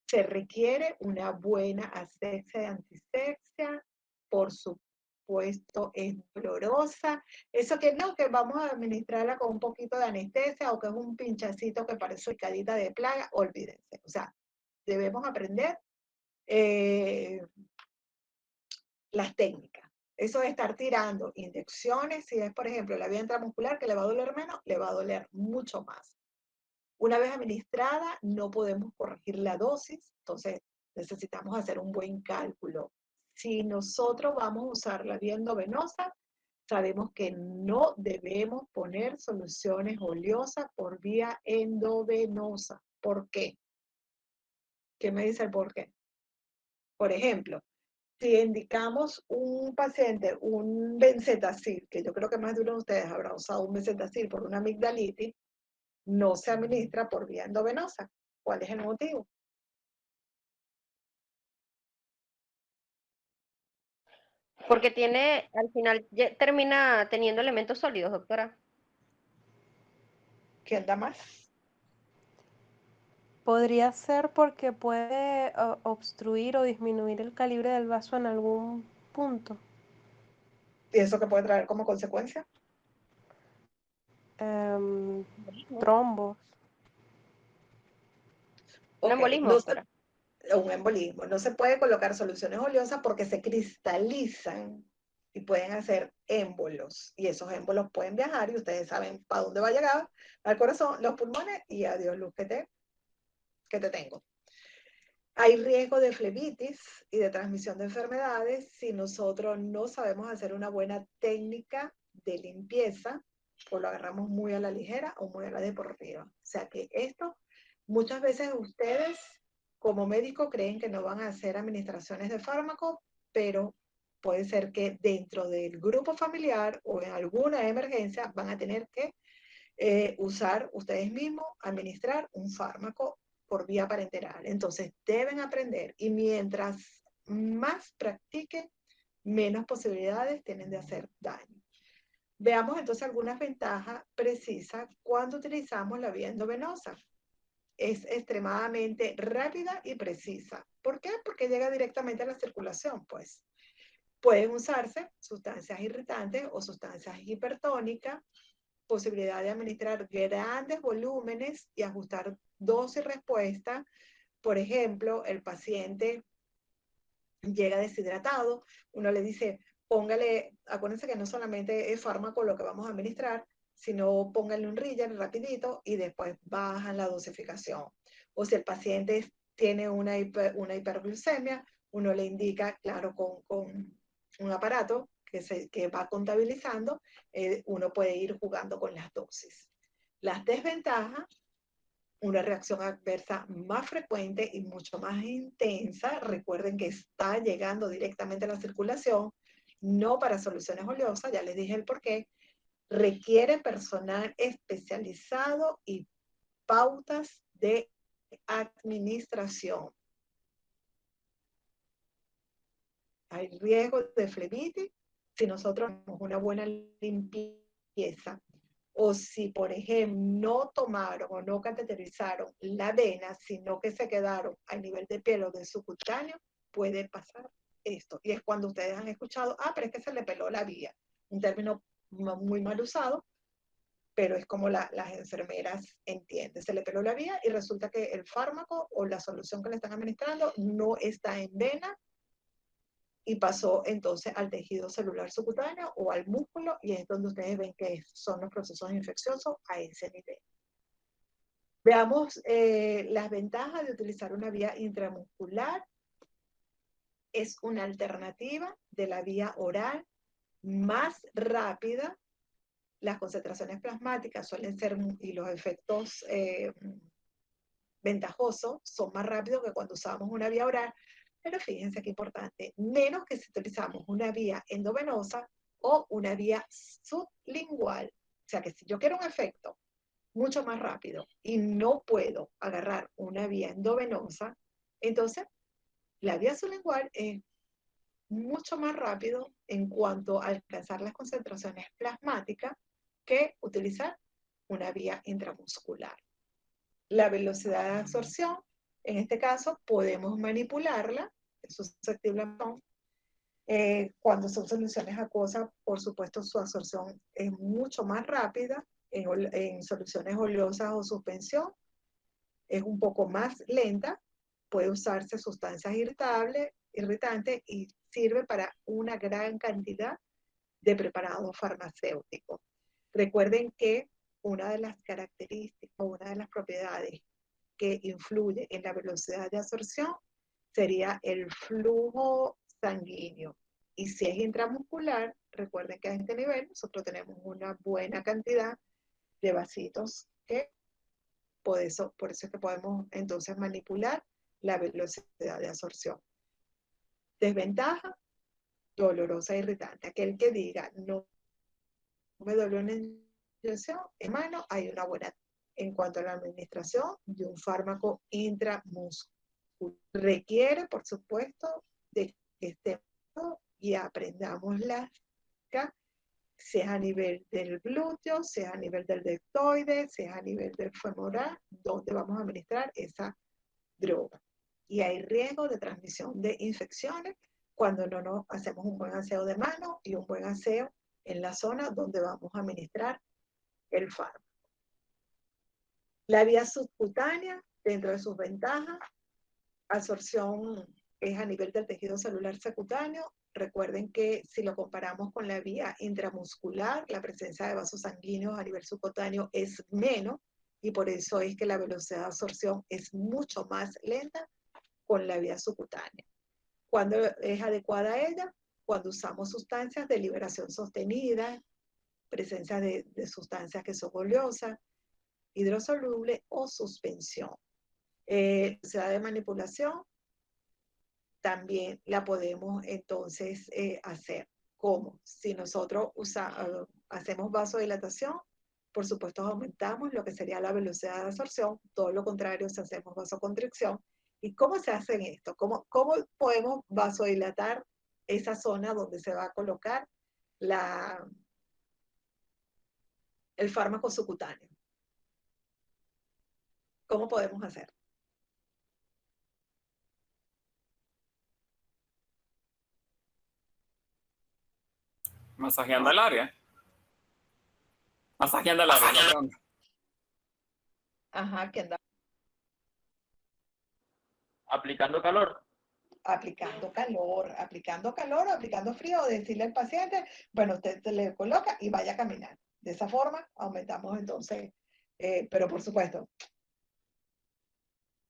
se requiere una buena asepsia y antisepsia, por supuesto es dolorosa, eso que no, que vamos a administrarla con un poquito de anestesia o que es un pinchacito que parece picadita de plaga, olvídense, o sea, debemos aprender las técnicas. Eso de estar tirando inyecciones, si es por ejemplo la vía intramuscular que le va a doler menos, le va a doler mucho más. Una vez administrada, no podemos corregir la dosis, entonces necesitamos hacer un buen cálculo. Si nosotros vamos a usar la vía endovenosa, sabemos que no debemos poner soluciones oleosas por vía endovenosa. ¿Por qué? ¿Qué me dice el por qué? Por ejemplo, si indicamos un paciente un benzetacil, que yo creo que más de uno de ustedes habrá usado un benzetacil por una amigdalitis, no se administra por vía endovenosa. ¿Cuál es el motivo? Porque tiene, al final termina teniendo elementos sólidos, doctora. ¿Quién da más? Podría ser porque puede obstruir o disminuir el calibre del vaso en algún punto. ¿Y eso qué puede traer como consecuencia? Trombos. Un embolismo, doctora. Un embolismo. No se puede colocar soluciones oleosas porque se cristalizan y pueden hacer émbolos. Y esos émbolos pueden viajar y ustedes saben para dónde va a llegar, al corazón, los pulmones y adiós luz que te tengo. Hay riesgo de flebitis y de transmisión de enfermedades si nosotros no sabemos hacer una buena técnica de limpieza o lo agarramos muy a la ligera o muy a la deportiva. O sea que esto, muchas veces ustedes como médicos creen que no van a hacer administraciones de fármacos, pero puede ser que dentro del grupo familiar o en alguna emergencia van a tener que usar ustedes mismos, administrar un fármaco por vía parenteral. Entonces deben aprender, y mientras más practiquen, menos posibilidades tienen de hacer daño. Veamos entonces algunas ventajas precisas cuando utilizamos la vía endovenosa. Es extremadamente rápida y precisa. ¿Por qué? Porque llega directamente a la circulación, pues. Pueden usarse sustancias irritantes o sustancias hipertónicas, posibilidad de administrar grandes volúmenes y ajustar dosis y respuesta. Por ejemplo, el paciente llega deshidratado, uno le dice, póngale, acuérdense que no solamente es fármaco lo que vamos a administrar, sino póngale un Riger rapidito y después bajan la dosificación. O si el paciente tiene una hiperglucemia, uno le indica, claro, con un aparato que va contabilizando, uno puede ir jugando con las dosis. Las desventajas: una reacción adversa más frecuente y mucho más intensa. Recuerden que está llegando directamente a la circulación, no para soluciones oleosas, ya les dije el porqué. Requiere personal especializado y pautas de administración. Hay riesgo de flemitis si nosotros tenemos una buena limpieza, o si, por ejemplo, no tomaron o no cateterizaron la vena, sino que se quedaron a nivel de piel o de subcutáneo, puede pasar esto. Y es cuando ustedes han escuchado, pero es que se le peló la vía. Un término muy mal usado, pero es como las enfermeras entienden. Se le peló la vía y resulta que el fármaco o la solución que le están administrando no está en vena, y pasó entonces al tejido celular subcutáneo o al músculo, y es donde ustedes ven que son los procesos infecciosos a ese nivel. Veamos las ventajas de utilizar una vía intramuscular. Es una alternativa de la vía oral más rápida. Las concentraciones plasmáticas suelen ser, y los efectos ventajosos son más rápidos que cuando usamos una vía oral. Pero fíjense qué importante, menos que si utilizamos una vía endovenosa o una vía sublingual. O sea que si yo quiero un efecto mucho más rápido y no puedo agarrar una vía endovenosa, entonces la vía sublingual es mucho más rápido en cuanto a alcanzar las concentraciones plasmáticas que utilizar una vía intramuscular. La velocidad de absorción, en este caso, podemos manipularla, es susceptible a cuando son soluciones acuosas, por supuesto, su absorción es mucho más rápida. En soluciones oleosas o suspensión es un poco más lenta. Puede usarse sustancias irritantes y sirve para una gran cantidad de preparados farmacéuticos. Recuerden que una de las características, una de las propiedades que influye en la velocidad de absorción sería el flujo sanguíneo. Y si es intramuscular, recuerden que a este nivel nosotros tenemos una buena cantidad de vasitos que por eso es que podemos entonces manipular la velocidad de absorción. Desventaja: dolorosa e irritante. Aquel que diga, no me dolió una inyección, hermano, hay una buena en cuanto a la administración de un fármaco intramuscular. Requiere, por supuesto, de que estemos y aprendamos la técnica, sea a nivel del glúteo, sea a nivel del deltoide, sea a nivel del femoral, donde vamos a administrar esa droga. Y hay riesgo de transmisión de infecciones cuando no nos hacemos un buen aseo de mano y un buen aseo en la zona donde vamos a administrar el fármaco. La vía subcutánea, dentro de sus ventajas, absorción es a nivel del tejido celular subcutáneo. Recuerden que si lo comparamos con la vía intramuscular, la presencia de vasos sanguíneos a nivel subcutáneo es menos, y por eso es que la velocidad de absorción es mucho más lenta con la vía subcutánea. ¿Cuándo es adecuada a ella? Cuando usamos sustancias de liberación sostenida, presencia de sustancias que son oleosas, hidrosoluble o suspensión. Velocidad de manipulación también la podemos entonces hacer. ¿Cómo? Si nosotros hacemos vasodilatación, por supuesto aumentamos lo que sería la velocidad de absorción. Todo lo contrario si hacemos vasoconstricción. ¿Y cómo se hace esto? ¿Cómo podemos vasodilatar esa zona donde se va a colocar el fármaco subcutáneo? ¿Cómo podemos hacer? Masajeando el área. Masajeando el área, no pregunto. Ajá, ¿qué anda? Aplicando calor. Aplicando calor, aplicando frío, o decirle al paciente, bueno, usted se le coloca y vaya a caminar. De esa forma aumentamos entonces, pero por supuesto,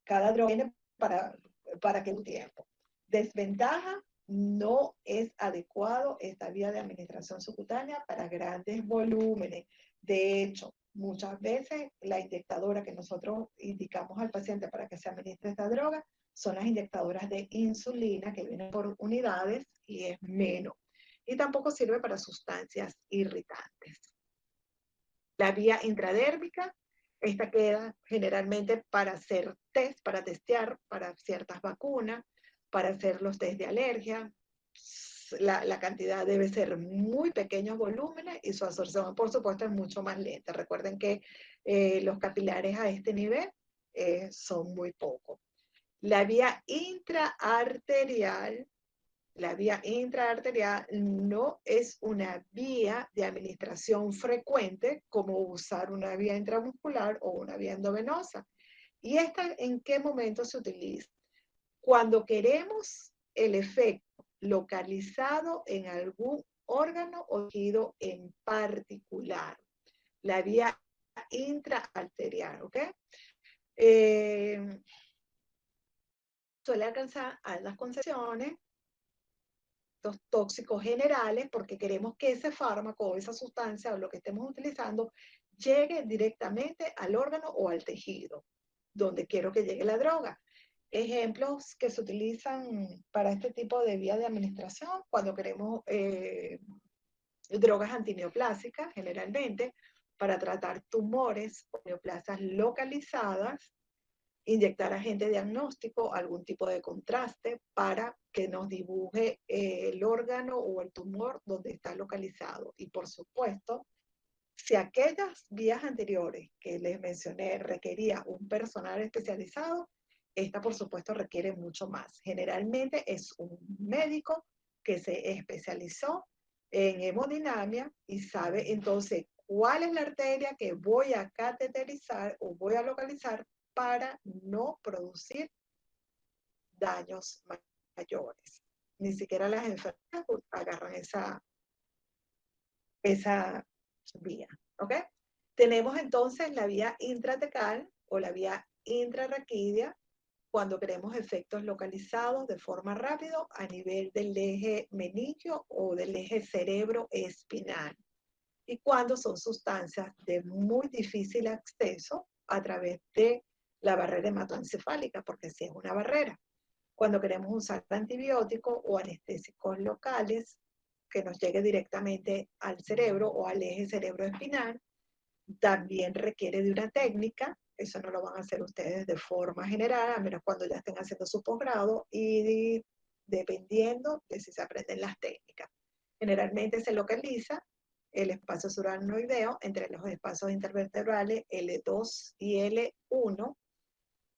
cada droga viene para que un tiempo. Desventaja: no es adecuado esta vía de administración subcutánea para grandes volúmenes. De hecho, muchas veces la inyectadora que nosotros indicamos al paciente para que se administre esta droga son las inyectadoras de insulina que vienen por unidades y es menos. Y tampoco sirve para sustancias irritantes. La vía intradérmica, esta queda generalmente para hacer test, para testear para ciertas vacunas, para hacer los test de alergia. La cantidad debe ser muy pequeños volúmenes y su absorción, por supuesto, es mucho más lenta. Recuerden que los capilares a este nivel son muy pocos. La vía intraarterial no es una vía de administración frecuente como usar una vía intramuscular o una vía endovenosa. ¿Y esta en qué momento se utiliza? Cuando queremos el efecto localizado en algún órgano o tejido en particular. La vía intraarterial, ¿ok? Suele alcanzar a las concesiones tóxicos generales porque queremos que ese fármaco o esa sustancia o lo que estemos utilizando llegue directamente al órgano o al tejido donde quiero que llegue la droga. Ejemplos que se utilizan para este tipo de vía de administración cuando queremos drogas antineoplásicas generalmente para tratar tumores o neoplasias localizadas, inyectar agente diagnóstico, algún tipo de contraste para que nos dibuje el órgano o el tumor donde está localizado. Y por supuesto, si aquellas vías anteriores que les mencioné requería un personal especializado, esta por supuesto requiere mucho más. Generalmente es un médico que se especializó en hemodinamia y sabe entonces cuál es la arteria que voy a cateterizar o voy a localizar para no producir daños mayores. Ni siquiera las enfermeras agarran esa vía, ¿ok? Tenemos entonces la vía intratecal o la vía intrarraquídea cuando queremos efectos localizados de forma rápida a nivel del eje meningio o del eje cerebro-espinal. Y cuando son sustancias de muy difícil acceso a través de la barrera hematoencefálica, porque sí es una barrera. Cuando queremos usar antibióticos o anestésicos locales que nos llegue directamente al cerebro o al eje cerebroespinal, también requiere de una técnica. Eso no lo van a hacer ustedes de forma general, a menos cuando ya estén haciendo su posgrado y dependiendo de si se aprenden las técnicas. Generalmente se localiza el espacio subaracnoideo entre los espacios intervertebrales L2 y L1,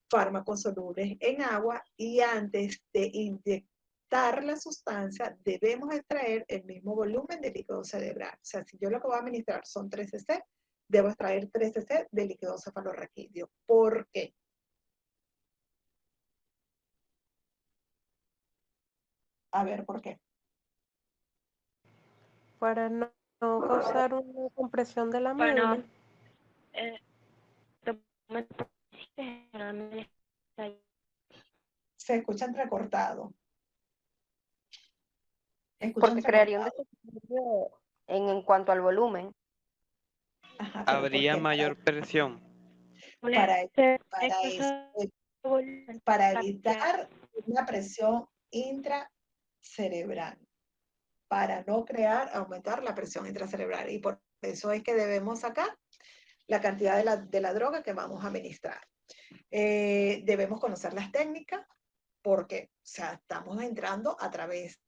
fármacos solubles en agua, y antes de inyectar la sustancia debemos extraer el mismo volumen de líquido cerebral. O sea, si yo lo que voy a administrar son 3 cc, debo extraer 3 cc de líquido cefalorraquídeo. ¿Por qué? A ver, ¿por qué? Para no causar una compresión de la Bueno, médula. Se escucha entrecortado. Porque crearía un desequilibrio en cuanto al volumen. Ajá, pero Habría mayor presión. para evitar una presión intracerebral, para no aumentar la presión intracerebral. Y por eso es que debemos sacar la cantidad de la droga que vamos a administrar. Debemos conocer las técnicas porque, o sea, estamos entrando a través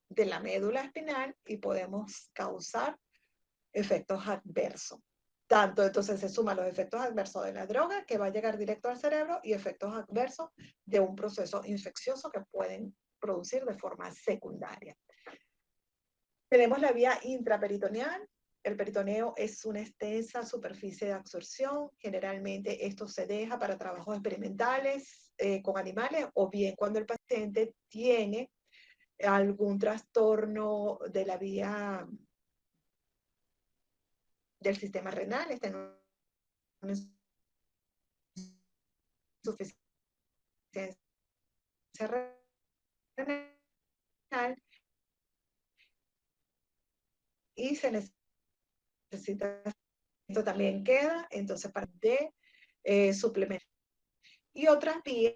de la médula espinal y podemos causar efectos adversos. Tanto entonces se suman los efectos adversos de la droga que va a llegar directo al cerebro y efectos adversos de un proceso infeccioso que pueden producir de forma secundaria. Tenemos la vía intraperitoneal. El peritoneo es una extensa superficie de absorción. Generalmente esto se deja para trabajos experimentales con animales o bien cuando el paciente tiene algún trastorno de la vía del sistema renal, está en una insuficiencia renal y se necesita, esto también queda, entonces para de suplemento. Y otras vías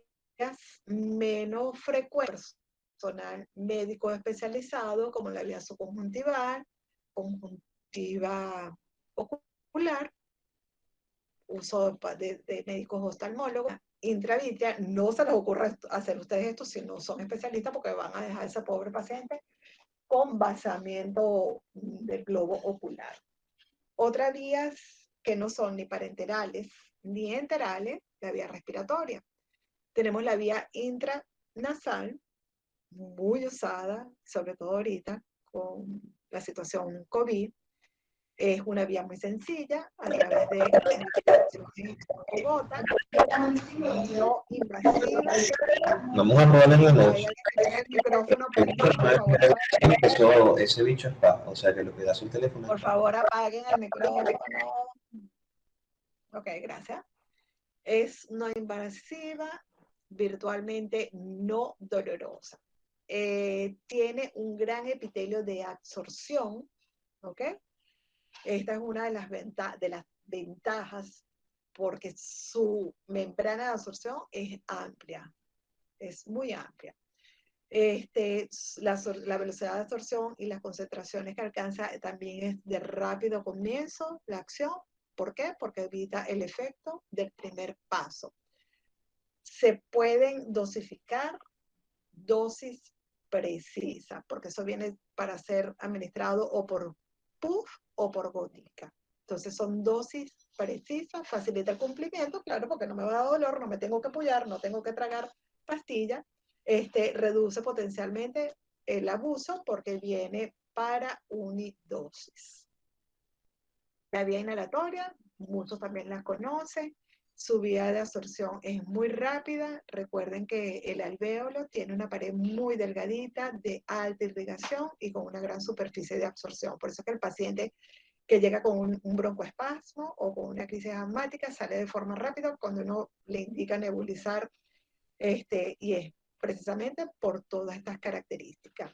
menos frecuentes, personal médico especializado, como la vía subconjuntival, conjuntiva ocular, uso de médicos oftalmólogos, intravítrea. No se les ocurra hacer ustedes esto si no son especialistas, porque van a dejar a ese pobre paciente con vaciamiento del globo ocular. Otras vías que no son ni parenterales ni enterales, la vía respiratoria. Tenemos la vía intranasal, muy usada, sobre todo ahorita con la situación COVID. Es una vía muy sencilla, a través de gotas, no invasiva. Vamos a robarle la voz. El micrófono, por favor. Ese bicho es paja, o sea que lo que da su teléfono. Por favor, apaguen el micrófono. Ok, gracias. Es no invasiva, virtualmente no dolorosa. Tiene un gran epitelio de absorción, ¿ok? Esta es una de las ventajas porque su membrana de absorción es amplia, es muy amplia. La velocidad de absorción y las concentraciones que alcanza también es de rápido comienzo la acción. ¿Por qué? Porque evita el efecto del primer paso. Se pueden dosificar dosis precisas, porque eso viene para ser administrado o por puff o por gotica. Entonces son dosis precisas, facilita el cumplimiento, claro, porque no me va a dar dolor, no me tengo que apoyar, no tengo que tragar pastillas. Reduce potencialmente el abuso porque viene para unidosis. La vía inhalatoria, muchos también la conocen. Su vía de absorción es muy rápida. Recuerden que el alvéolo tiene una pared muy delgadita, de alta irrigación y con una gran superficie de absorción. Por eso que el paciente que llega con un broncoespasmo o con una crisis asmática sale de forma rápida cuando uno le indica nebulizar, y es precisamente por todas estas características.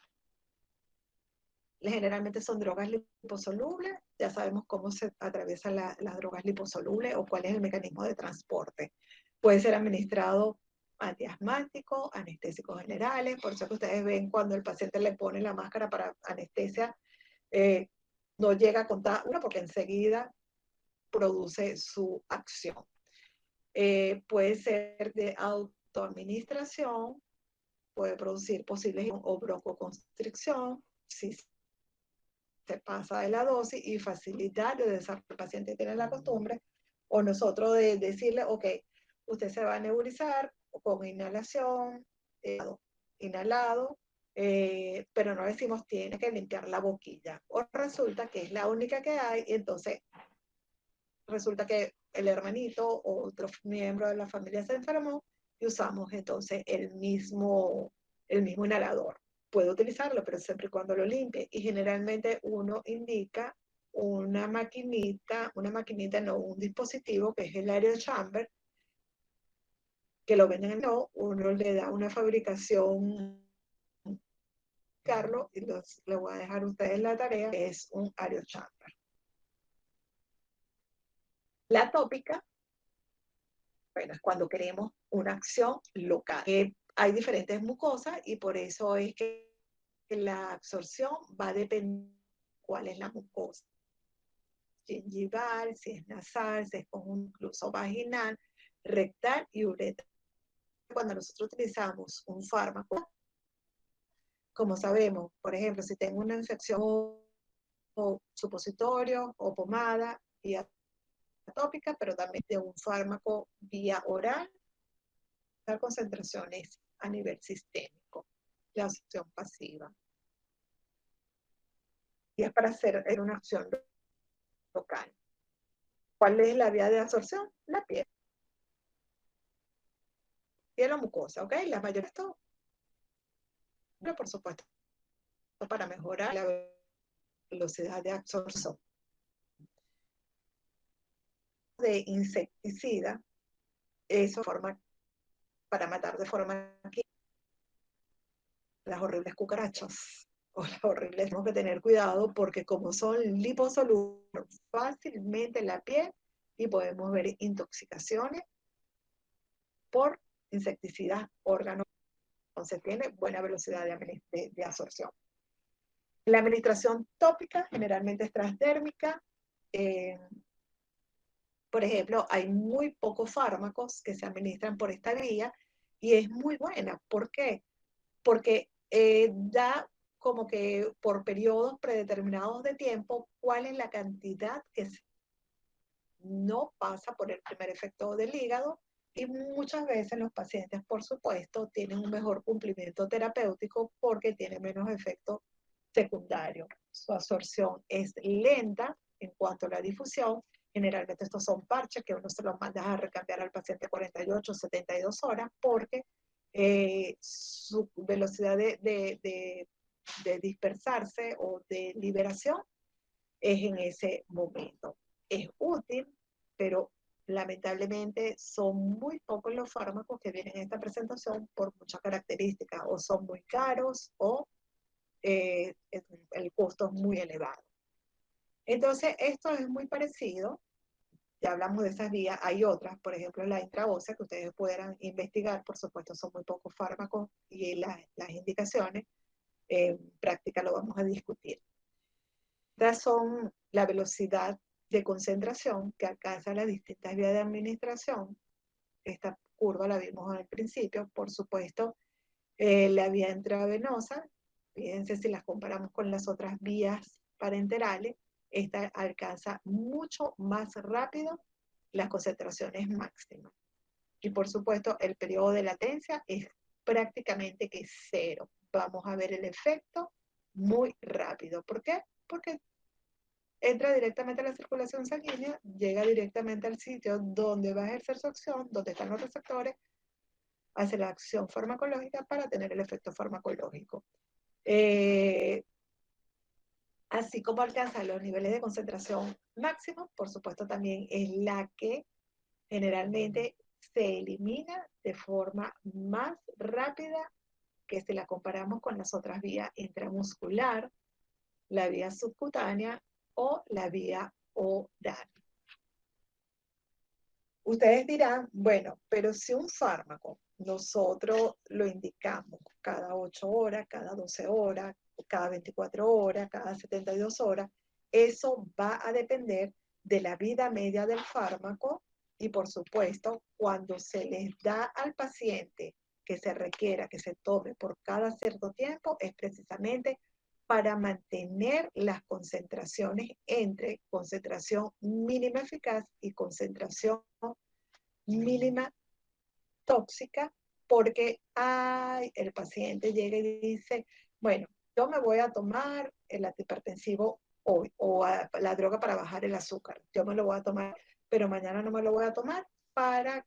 Generalmente son drogas liposolubles, ya sabemos cómo se atraviesan las drogas liposolubles o cuál es el mecanismo de transporte. Puede ser administrado antiasmático, anestésicos generales, por eso que ustedes ven cuando el paciente le pone la máscara para anestesia, no llega a contar uno porque enseguida produce su acción. Puede ser de autoadministración, puede producir posibles o broncoconstricción, si se pasa de la dosis, y facilitar el desarrollo. El paciente tiene la costumbre, o nosotros de decirle, ok, usted se va a nebulizar con inhalación, inhalado, pero no decimos tiene que limpiar la boquilla. O resulta que es la única que hay, y entonces resulta que el hermanito o otro miembro de la familia se enfermó y usamos entonces el mismo inhalador. Puede utilizarlo, pero siempre y cuando lo limpie. Y generalmente uno indica una maquinita no, un dispositivo que es el aero chamber, que lo venden no, uno le da una fabricación, Carlos, y le voy a dejar a ustedes la tarea, que es un aero chamber. La tópica, bueno, es cuando queremos una acción local. Hay diferentes mucosas y por eso es que la absorción va a depender de cuál es la mucosa. Gingival, si es nasal, si es incluso vaginal, rectal y uretral. Cuando nosotros utilizamos un fármaco, como sabemos, por ejemplo, si tengo una infección o supositorio o pomada y tópica, pero también de un fármaco vía oral, las concentraciones a nivel sistémico, la acción pasiva. Y es para hacer una acción local. ¿Cuál es la vía de absorción? La piel. Piel o mucosa, ¿ok? La mayoría de esto, pero por supuesto, para mejorar la velocidad de absorción. De insecticida, eso forma para matar de forma química. las horribles cucarachas o las horribles, tenemos que tener cuidado porque como son liposolubles fácilmente en la piel y podemos ver intoxicaciones por insecticidas órganos, entonces tiene buena velocidad de absorción. La administración tópica generalmente es transdérmica. Por ejemplo, hay muy pocos fármacos que se administran por esta vía y es muy buena. ¿Por qué? Porque da como que por periodos predeterminados de tiempo cuál es la cantidad que no pasa por el primer efecto del hígado y muchas veces los pacientes, por supuesto, tienen un mejor cumplimiento terapéutico porque tienen menos efectos secundarios. Su absorción es lenta en cuanto a la difusión. Generalmente estos son parches que uno se los manda a recambiar al paciente 48, 72 horas porque su velocidad de dispersarse o de liberación es en ese momento. Es útil, pero lamentablemente son muy pocos los fármacos que vienen en esta presentación por muchas características, o son muy caros o el costo es muy elevado. Entonces, esto es muy parecido. Ya hablamos de esas vías, hay otras, por ejemplo, la intraósea, que ustedes puedan investigar, por supuesto, son muy pocos fármacos y las indicaciones, en práctica lo vamos a discutir. Estas son la velocidad de concentración que alcanza las distintas vías de administración. Esta curva la vimos al principio, por supuesto, la vía intravenosa, fíjense si las comparamos con las otras vías parenterales, esta alcanza mucho más rápido las concentraciones máximas. Y por supuesto, el periodo de latencia es prácticamente que cero. Vamos a ver el efecto muy rápido. ¿Por qué? Porque entra directamente a la circulación sanguínea, llega directamente al sitio donde va a ejercer su acción, donde están los receptores, hace la acción farmacológica para tener el efecto farmacológico. Así como alcanza los niveles de concentración máximos, por supuesto también es la que generalmente se elimina de forma más rápida que si la comparamos con las otras vías intramuscular, la vía subcutánea o la vía oral. Ustedes dirán, bueno, pero si un fármaco nosotros lo indicamos cada 8 horas, cada 12 horas, cada 24 horas, cada 72 horas, eso va a depender de la vida media del fármaco y por supuesto, cuando se les da al paciente que se requiera que se tome por cada cierto tiempo, es precisamente para mantener las concentraciones entre concentración mínima eficaz y concentración mínima tóxica, porque el paciente llega y dice, bueno, yo me voy a tomar el antihipertensivo hoy o la droga para bajar el azúcar, yo me lo voy a tomar, pero mañana no me lo voy a tomar para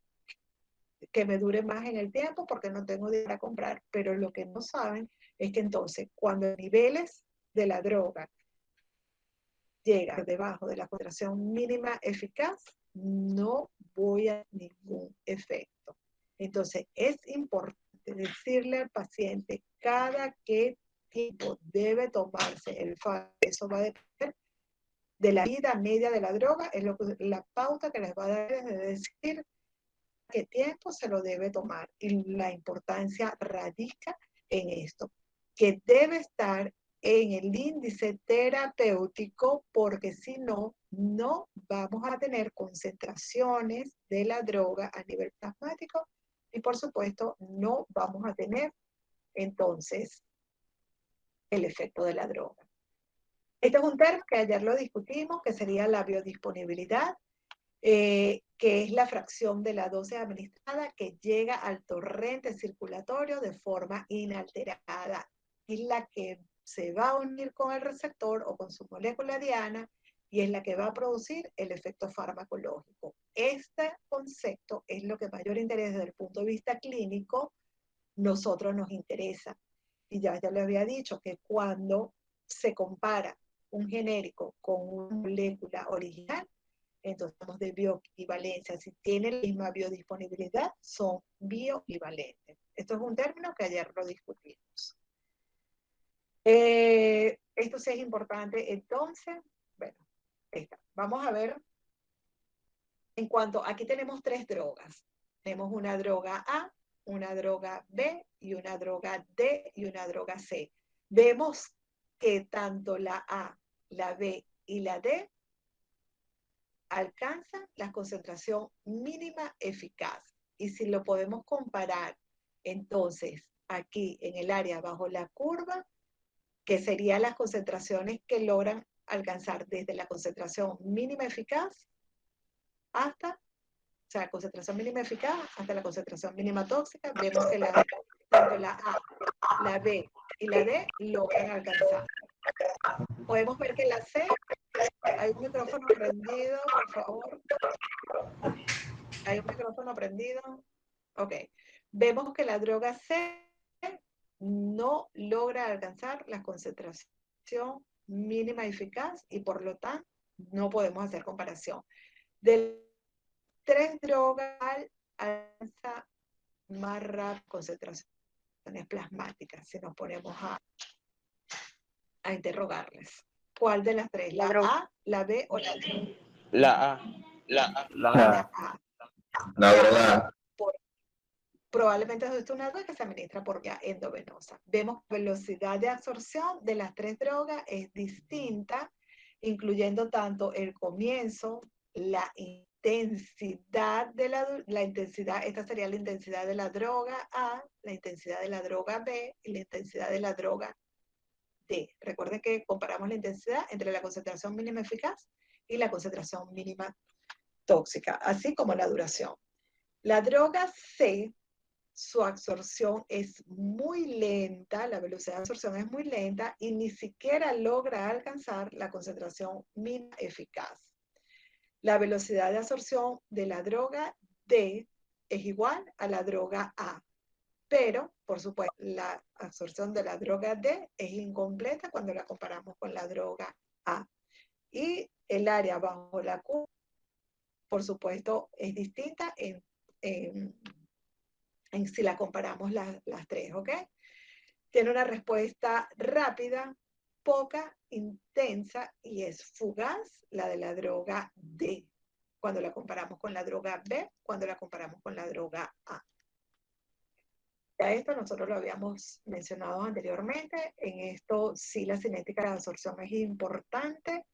que me dure más en el tiempo porque no tengo dinero para comprar. Pero lo que no saben es que entonces cuando niveles de la droga llegan debajo de la concentración mínima eficaz, no voy a ningún efecto. Entonces es importante decirle al paciente cada qué tiempo debe tomarse el fármaco. Eso va a depender de la vida media de la droga, es la pauta que les va a dar es de decir qué tiempo se lo debe tomar. Y la importancia radica en esto, que debe estar en el índice terapéutico, porque si no, no vamos a tener concentraciones de la droga a nivel plasmático y por supuesto no vamos a tener entonces el efecto de la droga. Este es un término que ayer lo discutimos, que sería la biodisponibilidad, que es la fracción de la dosis administrada que llega al torrente circulatorio de forma inalterada. Es la que se va a unir con el receptor o con su molécula diana y es la que va a producir el efecto farmacológico. Este concepto es lo que mayor interés desde el punto de vista clínico nosotros nos interesa. Y ya le había dicho que cuando se compara un genérico con una molécula original, entonces hablamos de bioequivalencia. Si tienen la misma biodisponibilidad, son bioequivalentes. Esto es un término que ayer lo discutimos. Esto sí es importante. Entonces, bueno, vamos a ver. En cuanto, aquí tenemos 3 drogas. Tenemos una droga A, una droga B y una droga D y una droga C. Vemos que tanto la A, la B y la D alcanzan la concentración mínima eficaz. Y si lo podemos comparar, entonces, aquí en el área bajo la curva, que serían las concentraciones que logran alcanzar desde la concentración mínima eficaz hasta, o sea, concentración mínima eficaz hasta la concentración mínima tóxica, vemos que tanto la A, la B y la D logran alcanzar. Podemos ver que la C, hay un micrófono prendido, por favor. Hay un micrófono prendido. Ok. Vemos que la droga C no logra alcanzar la concentración mínima eficaz y por lo tanto no podemos hacer comparación. De 3 drogas alcanza más rápido concentraciones plasmáticas si nos ponemos a interrogarles. ¿Cuál de las 3? ¿La A, la B o la D? La A. La A. La droga Probablemente es una droga que se administra por vía endovenosa. Vemos que la velocidad de absorción de las 3 drogas es distinta, incluyendo tanto el comienzo, la intensidad de la intensidad, esta sería la intensidad de la droga A, la intensidad de la droga B y la intensidad de la droga D. Recuerden que comparamos la intensidad entre la concentración mínima eficaz y la concentración mínima tóxica, así como la duración. La droga C, su absorción es muy lenta, la velocidad de absorción es muy lenta y ni siquiera logra alcanzar la concentración mínima eficaz. La velocidad de absorción de la droga D es igual a la droga A, pero, por supuesto, la absorción de la droga D es incompleta cuando la comparamos con la droga A. Y el área bajo la curva, por supuesto, es distinta en si la comparamos las 3, ¿ok? Tiene una respuesta rápida, poca, intensa y es fugaz, la de la droga D, cuando la comparamos con la droga B, cuando la comparamos con la droga A. Ya esto nosotros lo habíamos mencionado anteriormente, en esto sí la cinética de absorción es importante.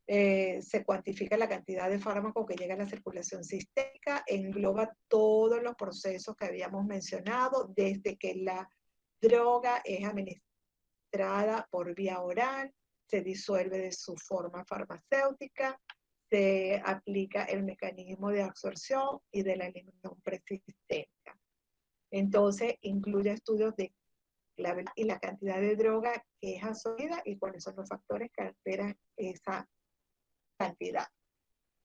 Se cuantifica la cantidad de fármaco que llega a la circulación sistémica, engloba todos los procesos que habíamos mencionado, desde que la droga es administrada por vía oral, se disuelve de su forma farmacéutica, se aplica el mecanismo de absorción y de la eliminación presistémica. Entonces, incluye estudios de y la cantidad de droga que es absorbida y cuáles son los factores que alteran esa cantidad.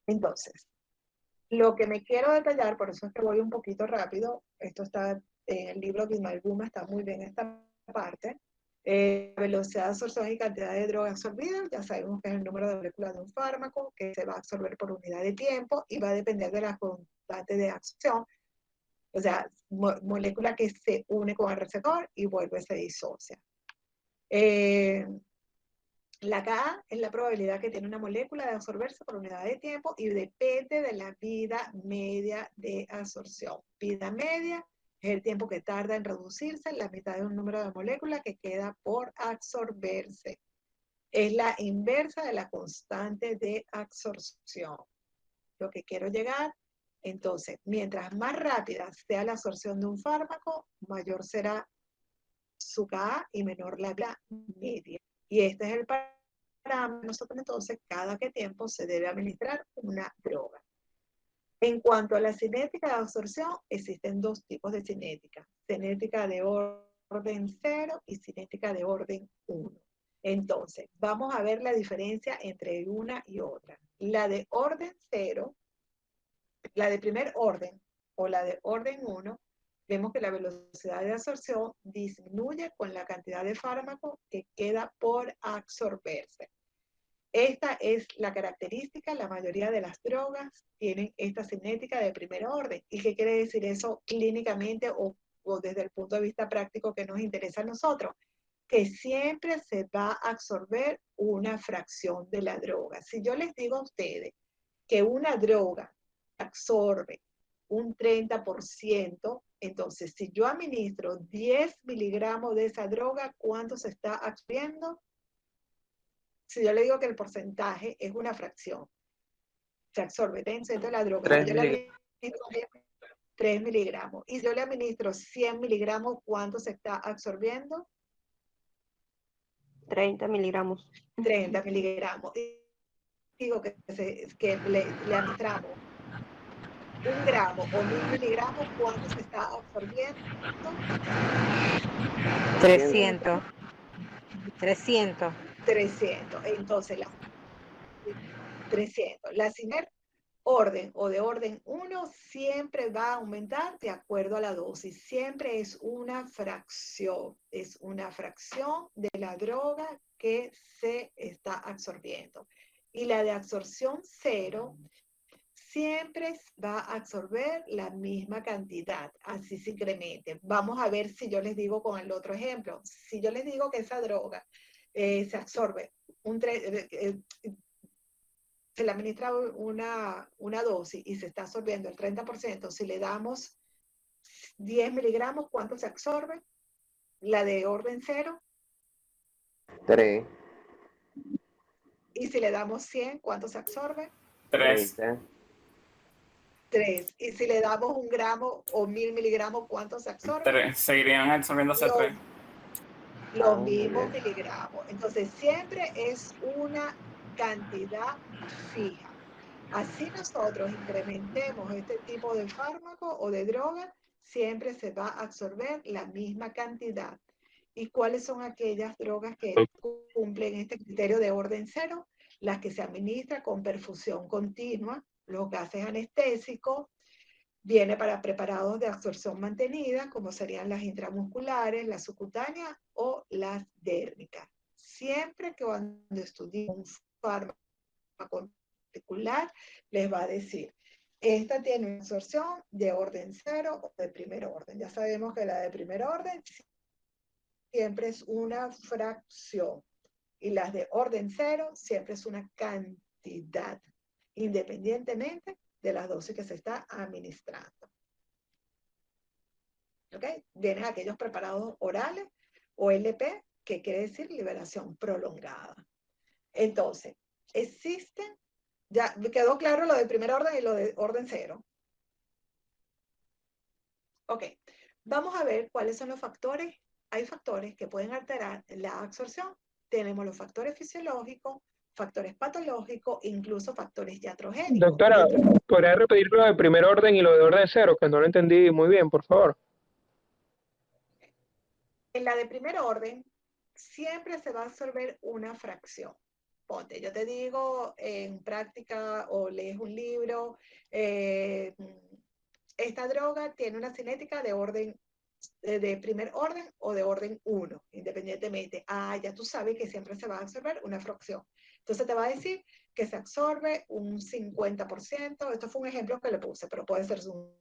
Entonces, lo que me quiero detallar, por eso es que voy un poquito rápido, esto está en el libro de Malguma, está muy bien esta parte, velocidad de absorción y cantidad de droga absorbida, ya sabemos que es el número de moléculas de un fármaco que se va a absorber por unidad de tiempo y va a depender de la constante de absorción, o sea, molécula que se une con el receptor y vuelve, se disocia. La Ka es la probabilidad que tiene una molécula de absorberse por unidad de tiempo y depende de la vida media de absorción. Vida media es el tiempo que tarda en reducirse la mitad de un número de moléculas que queda por absorberse. Es la inversa de la constante de absorción. Lo que quiero llegar, entonces, mientras más rápida sea la absorción de un fármaco, mayor será su Ka y menor la vida media. Y este es el parámetro, nosotros entonces, cada qué tiempo se debe administrar una droga. En cuanto a la cinética de absorción, existen 2 tipos de cinética. Cinética de orden 0 y cinética de orden 1. Entonces, vamos a ver la diferencia entre una y otra. La de orden 0, la de primer orden o la de orden 1, vemos que la velocidad de absorción disminuye con la cantidad de fármaco que queda por absorberse. Esta es la característica, la mayoría de las drogas tienen esta cinética de primer orden. ¿Y qué quiere decir eso clínicamente o desde el punto de vista práctico que nos interesa a nosotros? que siempre se va a absorber una fracción de la droga. Si yo les digo a ustedes que una droga absorbe un 30%, entonces si yo administro 10 miligramos de esa droga, ¿cuánto se está absorbiendo? Si yo le digo que el porcentaje es una fracción, se absorbe 10% de la droga. 3 Si yo le administro 3 miligramos. Y si yo le administro 100 miligramos, ¿cuánto se está absorbiendo? 30 miligramos. 30 miligramos. Y digo que le administramos 1 gramo o 1000 miligramos, ¿cuánto se está absorbiendo? 300. 300. 300. Entonces, 300. La primer orden o de orden 1 siempre va a aumentar de acuerdo a la dosis. Siempre es una fracción. Es una fracción de la droga que se está absorbiendo. Y la de absorción 0 siempre va a absorber la misma cantidad, así se incremente. Vamos a ver si yo les digo con el otro ejemplo. Si yo les digo que esa droga se absorbe, se le administra una dosis y se está absorbiendo el 30%, si le damos 10 miligramos, ¿cuánto se absorbe? La de orden 0. 3. Y si le damos 100, ¿cuánto se absorbe? 3. 3. Y si le damos 1 gramo o 1000 miligramos, ¿cuánto se absorbe? 3. Seguirían absorbiéndose 3. Los mismos miligramos. Entonces, siempre es una cantidad fija. Así nosotros incrementemos este tipo de fármaco o de droga, siempre se va a absorber la misma cantidad. ¿Y cuáles son aquellas drogas que cumplen este criterio de orden 0? Las que se administran con perfusión continua, los gases anestésicos, viene para preparados de absorción mantenida, como serían las intramusculares, las subcutáneas o las dérmicas. Siempre que cuando estudien un fármaco particular, les va a decir, esta tiene una absorción de orden 0 o de primer orden. Ya sabemos que la de primer orden siempre es una fracción y las de orden 0 siempre es una cantidad, independientemente de las dosis que se está administrando. ¿Ok? Vienen aquellos preparados orales o LP, que quiere decir liberación prolongada. Entonces, existen, ya quedó claro lo de primer orden y lo de orden 0. Ok, vamos a ver cuáles son los factores. Hay factores que pueden alterar la absorción. Tenemos los factores fisiológicos, factores patológicos, incluso factores iatrogénicos. Doctora, ¿podría repetir lo de primer orden y lo de orden 0? Que no lo entendí muy bien, por favor. En la de primer orden, siempre se va a absorber una fracción. Ponte, yo te digo en práctica o lees un libro, esta droga tiene una cinética de orden de primer orden o de orden 1, independientemente. Ya tú sabes que siempre se va a absorber una fracción. Entonces te va a decir que se absorbe un 50%. Esto fue un ejemplo que le puse, pero puede ser un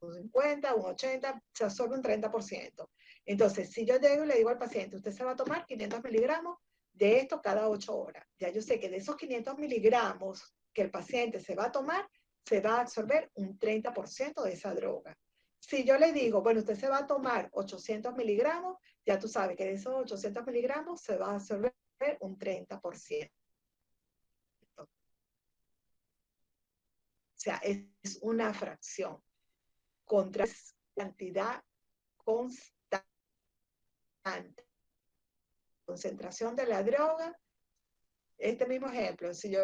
50, un 80, se absorbe un 30%. Entonces, si yo llego y le digo al paciente, usted se va a tomar 500 miligramos de esto cada 8 horas. Ya yo sé que de esos 500 miligramos que el paciente se va a tomar, se va a absorber un 30% de esa droga. Si yo le digo, bueno, usted se va a tomar 800 miligramos, ya tú sabes que de esos 800 miligramos se va a absorber un 30%. O sea, es una fracción contra cantidad constante. Concentración de la droga. Este mismo ejemplo, si yo...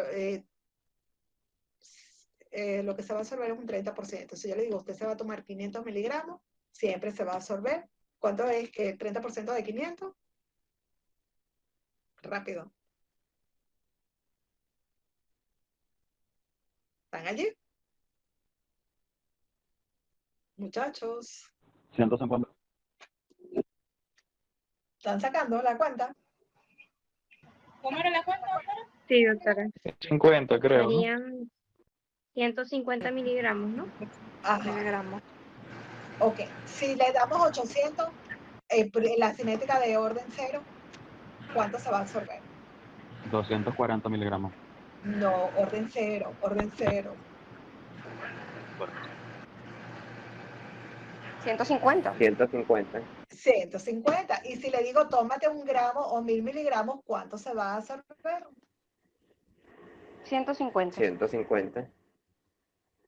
lo que se va a absorber es un 30%. Si yo le digo, usted se va a tomar 500 miligramos, siempre se va a absorber. ¿Cuánto es que el 30% de 500? Rápido. ¿Están allí? Muchachos. 150. ¿Están sacando la cuenta? ¿Cómo era la cuenta, doctora? Sí, doctora. 50, creo, ¿no? Serían 150 miligramos, ¿no? Ajá. Ok, si le damos 800, la cinética de orden 0, ¿cuánto se va a absorber? 240 miligramos. No, orden 0, orden 0. 150. 150. 150. Y si le digo, tómate 1 gramo o 1000 miligramos, ¿cuánto se va a absorber? 150. 150.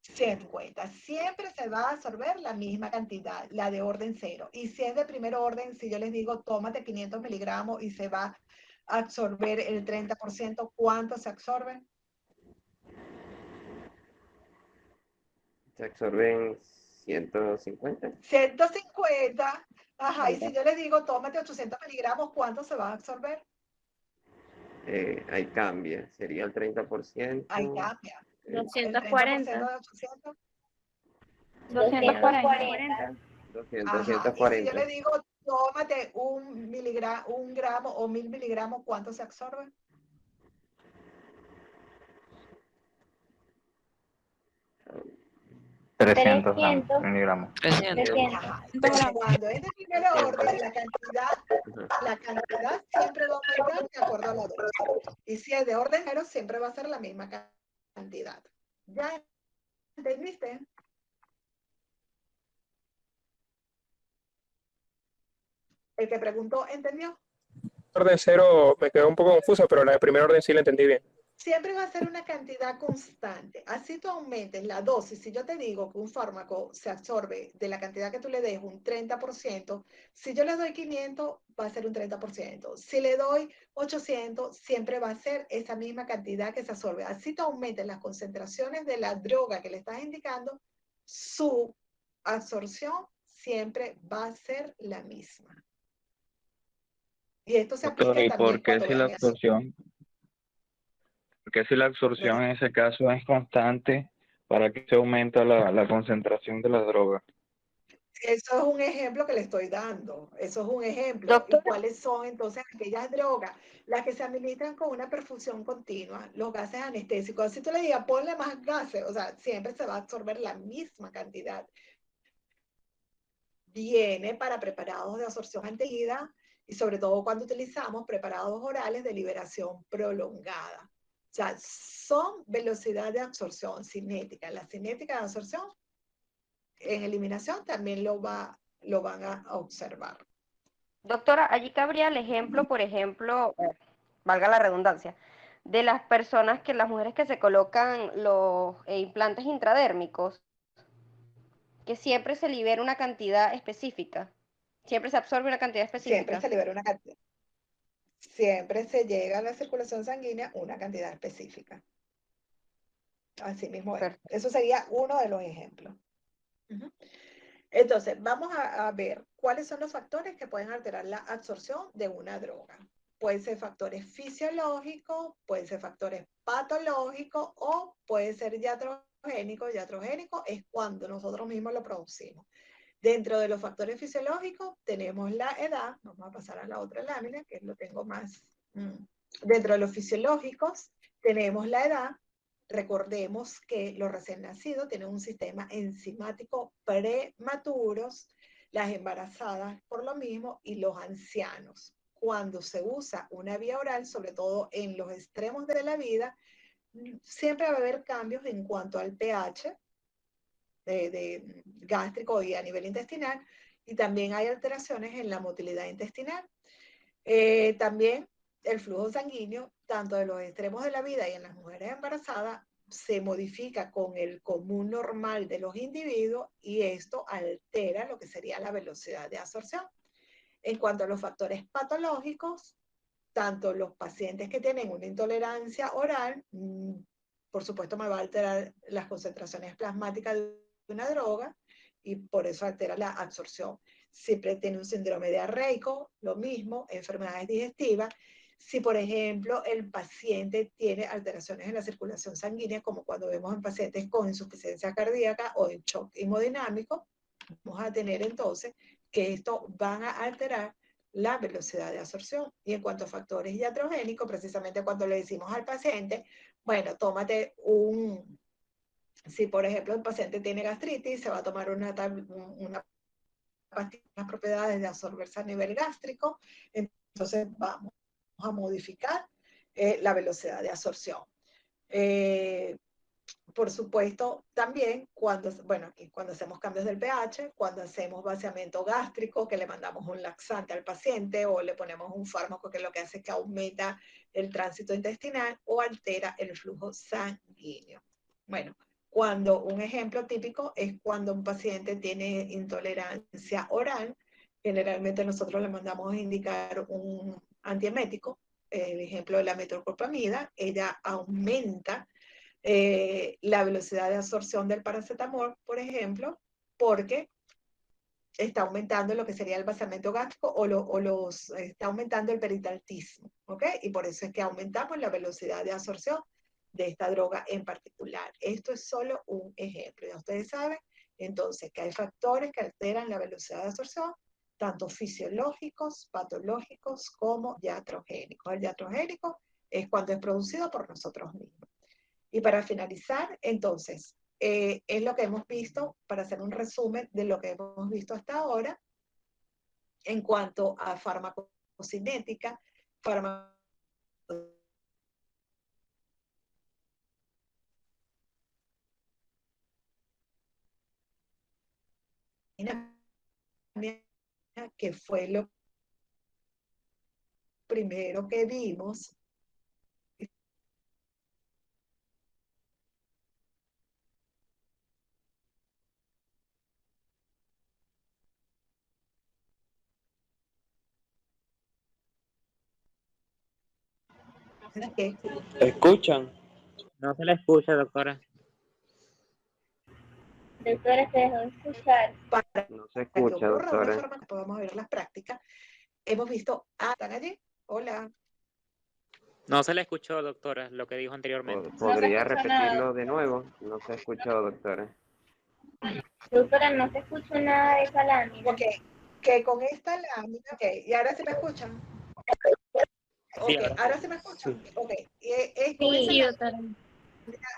150. Siempre se va a absorber la misma cantidad, la de orden 0. Y si es de primer orden, si yo les digo, tómate 500 miligramos y se va a absorber el 30%, ¿cuánto se absorbe? Se absorben 150. 150. Ajá, y si yo les digo, tómate 800 miligramos, ¿cuánto se va a absorber? Ahí cambia. Sería el 30%. Ahí cambia. El 240. 30% de 800. 240. 240. Ajá. Y si yo le digo, tómate 1 gramo o 1000 miligramos, ¿cuánto se absorbe? ¿300? 300 miligramos. 300. Ajá. Cuando es de primer orden, la cantidad siempre va a aumentar de acuerdo a la dosis. Y si es de orden 0, siempre va a ser la misma cantidad. ¿Ya entendiste? El que preguntó, ¿entendió? Orden 0 me quedó un poco confuso, pero la de primer orden sí la entendí bien. Siempre va a ser una cantidad constante. Así tú aumentes la dosis. Si yo te digo que un fármaco se absorbe de la cantidad que tú le des un 30%, si yo le doy 500, va a ser un 30%. Si le doy 800, siempre va a ser esa misma cantidad que se absorbe. Así tú aumentes las concentraciones de la droga que le estás indicando, su absorción siempre va a ser la misma. Y esto se aplica Doctor, ¿y también por qué cuando si la vean eso. absorción, en ese caso es constante, para que se aumenta la concentración de la droga? Eso es un ejemplo que le estoy dando. Eso es un ejemplo. Doctora. ¿Y cuáles son entonces aquellas drogas? Las que se administran con una perfusión continua, los gases anestésicos. Si tú le digas, ponle más gases, o sea, siempre se va a absorber la misma cantidad. Viene para preparados de absorción anteída y sobre todo cuando utilizamos preparados orales de liberación prolongada. O sea, son velocidad de absorción cinética. La cinética de absorción en eliminación también lo van a observar. Doctora, allí cabría el ejemplo, por ejemplo, valga la redundancia, de las personas las mujeres que se colocan los implantes intradérmicos, que siempre se libera una cantidad específica, siempre se absorbe una cantidad específica. Siempre se libera una cantidad. Siempre se llega a la circulación sanguínea una cantidad específica. Así mismo es. Eso sería uno de los ejemplos. Entonces, vamos a ver cuáles son los factores que pueden alterar la absorción de una droga. Pueden ser factores fisiológicos, pueden ser factores patológicos o puede ser iatrogénico. Iatrogénico es cuando nosotros mismos lo producimos. Dentro de los factores fisiológicos tenemos la edad. Vamos a pasar a la otra lámina, que lo tengo más. Dentro de los fisiológicos tenemos la edad. Recordemos que los recién nacidos tienen un sistema enzimático prematuros, las embarazadas por lo mismo y los ancianos. Cuando se usa una vía oral, sobre todo en los extremos de la vida, siempre va a haber cambios en cuanto al pH de gástrico y a nivel intestinal, y también hay alteraciones en la motilidad intestinal. También el flujo sanguíneo, tanto de los extremos de la vida y en las mujeres embarazadas, se modifica con el común normal de los individuos y esto altera lo que sería la velocidad de absorción. En cuanto a los factores patológicos, tanto los pacientes que tienen una intolerancia oral, por supuesto me va a alterar las concentraciones plasmáticas de una droga y por eso altera la absorción. Si tiene un síndrome diarreico, lo mismo, enfermedades digestivas. Si, por ejemplo, el paciente tiene alteraciones en la circulación sanguínea, como cuando vemos en pacientes con insuficiencia cardíaca o en shock hemodinámico, vamos a tener entonces que esto van a alterar la velocidad de absorción. Y en cuanto a factores iatrogénicos, precisamente cuando le decimos al paciente, bueno, tómate si por ejemplo el paciente tiene gastritis, se va a tomar una pastilla tiene las propiedades de absorberse a nivel gástrico, entonces vamos a modificar la velocidad de absorción. Por supuesto, también cuando hacemos cambios del pH, cuando hacemos vaciamiento gástrico, que le mandamos un laxante al paciente o le ponemos un fármaco que lo que hace es que aumenta el tránsito intestinal o altera el flujo sanguíneo. Bueno, cuando un ejemplo típico es cuando un paciente tiene intolerancia oral, generalmente nosotros le mandamos a indicar un antiemético, el ejemplo de la metoclopramida, ella aumenta la velocidad de absorción del paracetamol, por ejemplo, porque está aumentando lo que sería el vaciamiento gástrico está aumentando el peritaltismo, ¿ok? Y por eso es que aumentamos la velocidad de absorción de esta droga en particular. Esto es solo un ejemplo. Ya ustedes saben, entonces, que hay factores que alteran la velocidad de absorción, tanto fisiológicos, patológicos, como iatrogénicos. El iatrogénico es cuando es producido por nosotros mismos. Y para finalizar, entonces, es lo que hemos visto, para hacer un resumen de lo que hemos visto hasta ahora, en cuanto a farmacocinética, que fue lo primero que vimos. ¿Se escuchan? No se la escucha, doctora. Doctora, se dejó de escuchar. No se escucha, doctora. Forma que podamos ver las prácticas. Hemos visto, ¿están allí? Hola. No se la escuchó, doctora, lo que dijo anteriormente. ¿Podría repetirlo de nuevo? No se escuchó, doctora. Doctora, no se escuchó nada de esa lámina. Ok, que con esta lámina, ok, y ahora se me escuchan. Ok, Sí, ahora se me escuchan. sí. Ok, Sí, doctora.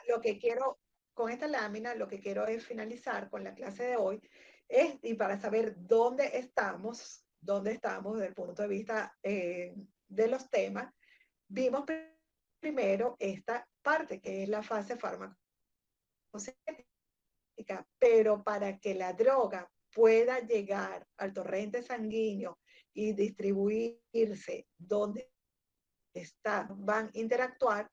lo que quiero, con esta lámina, lo que quiero es finalizar con la clase de hoy, y para saber dónde estamos desde el punto de vista de los temas, vimos primero esta parte, que es la fase farmacocinética, pero para que la droga pueda llegar al torrente sanguíneo y distribuirse donde van a interactuar,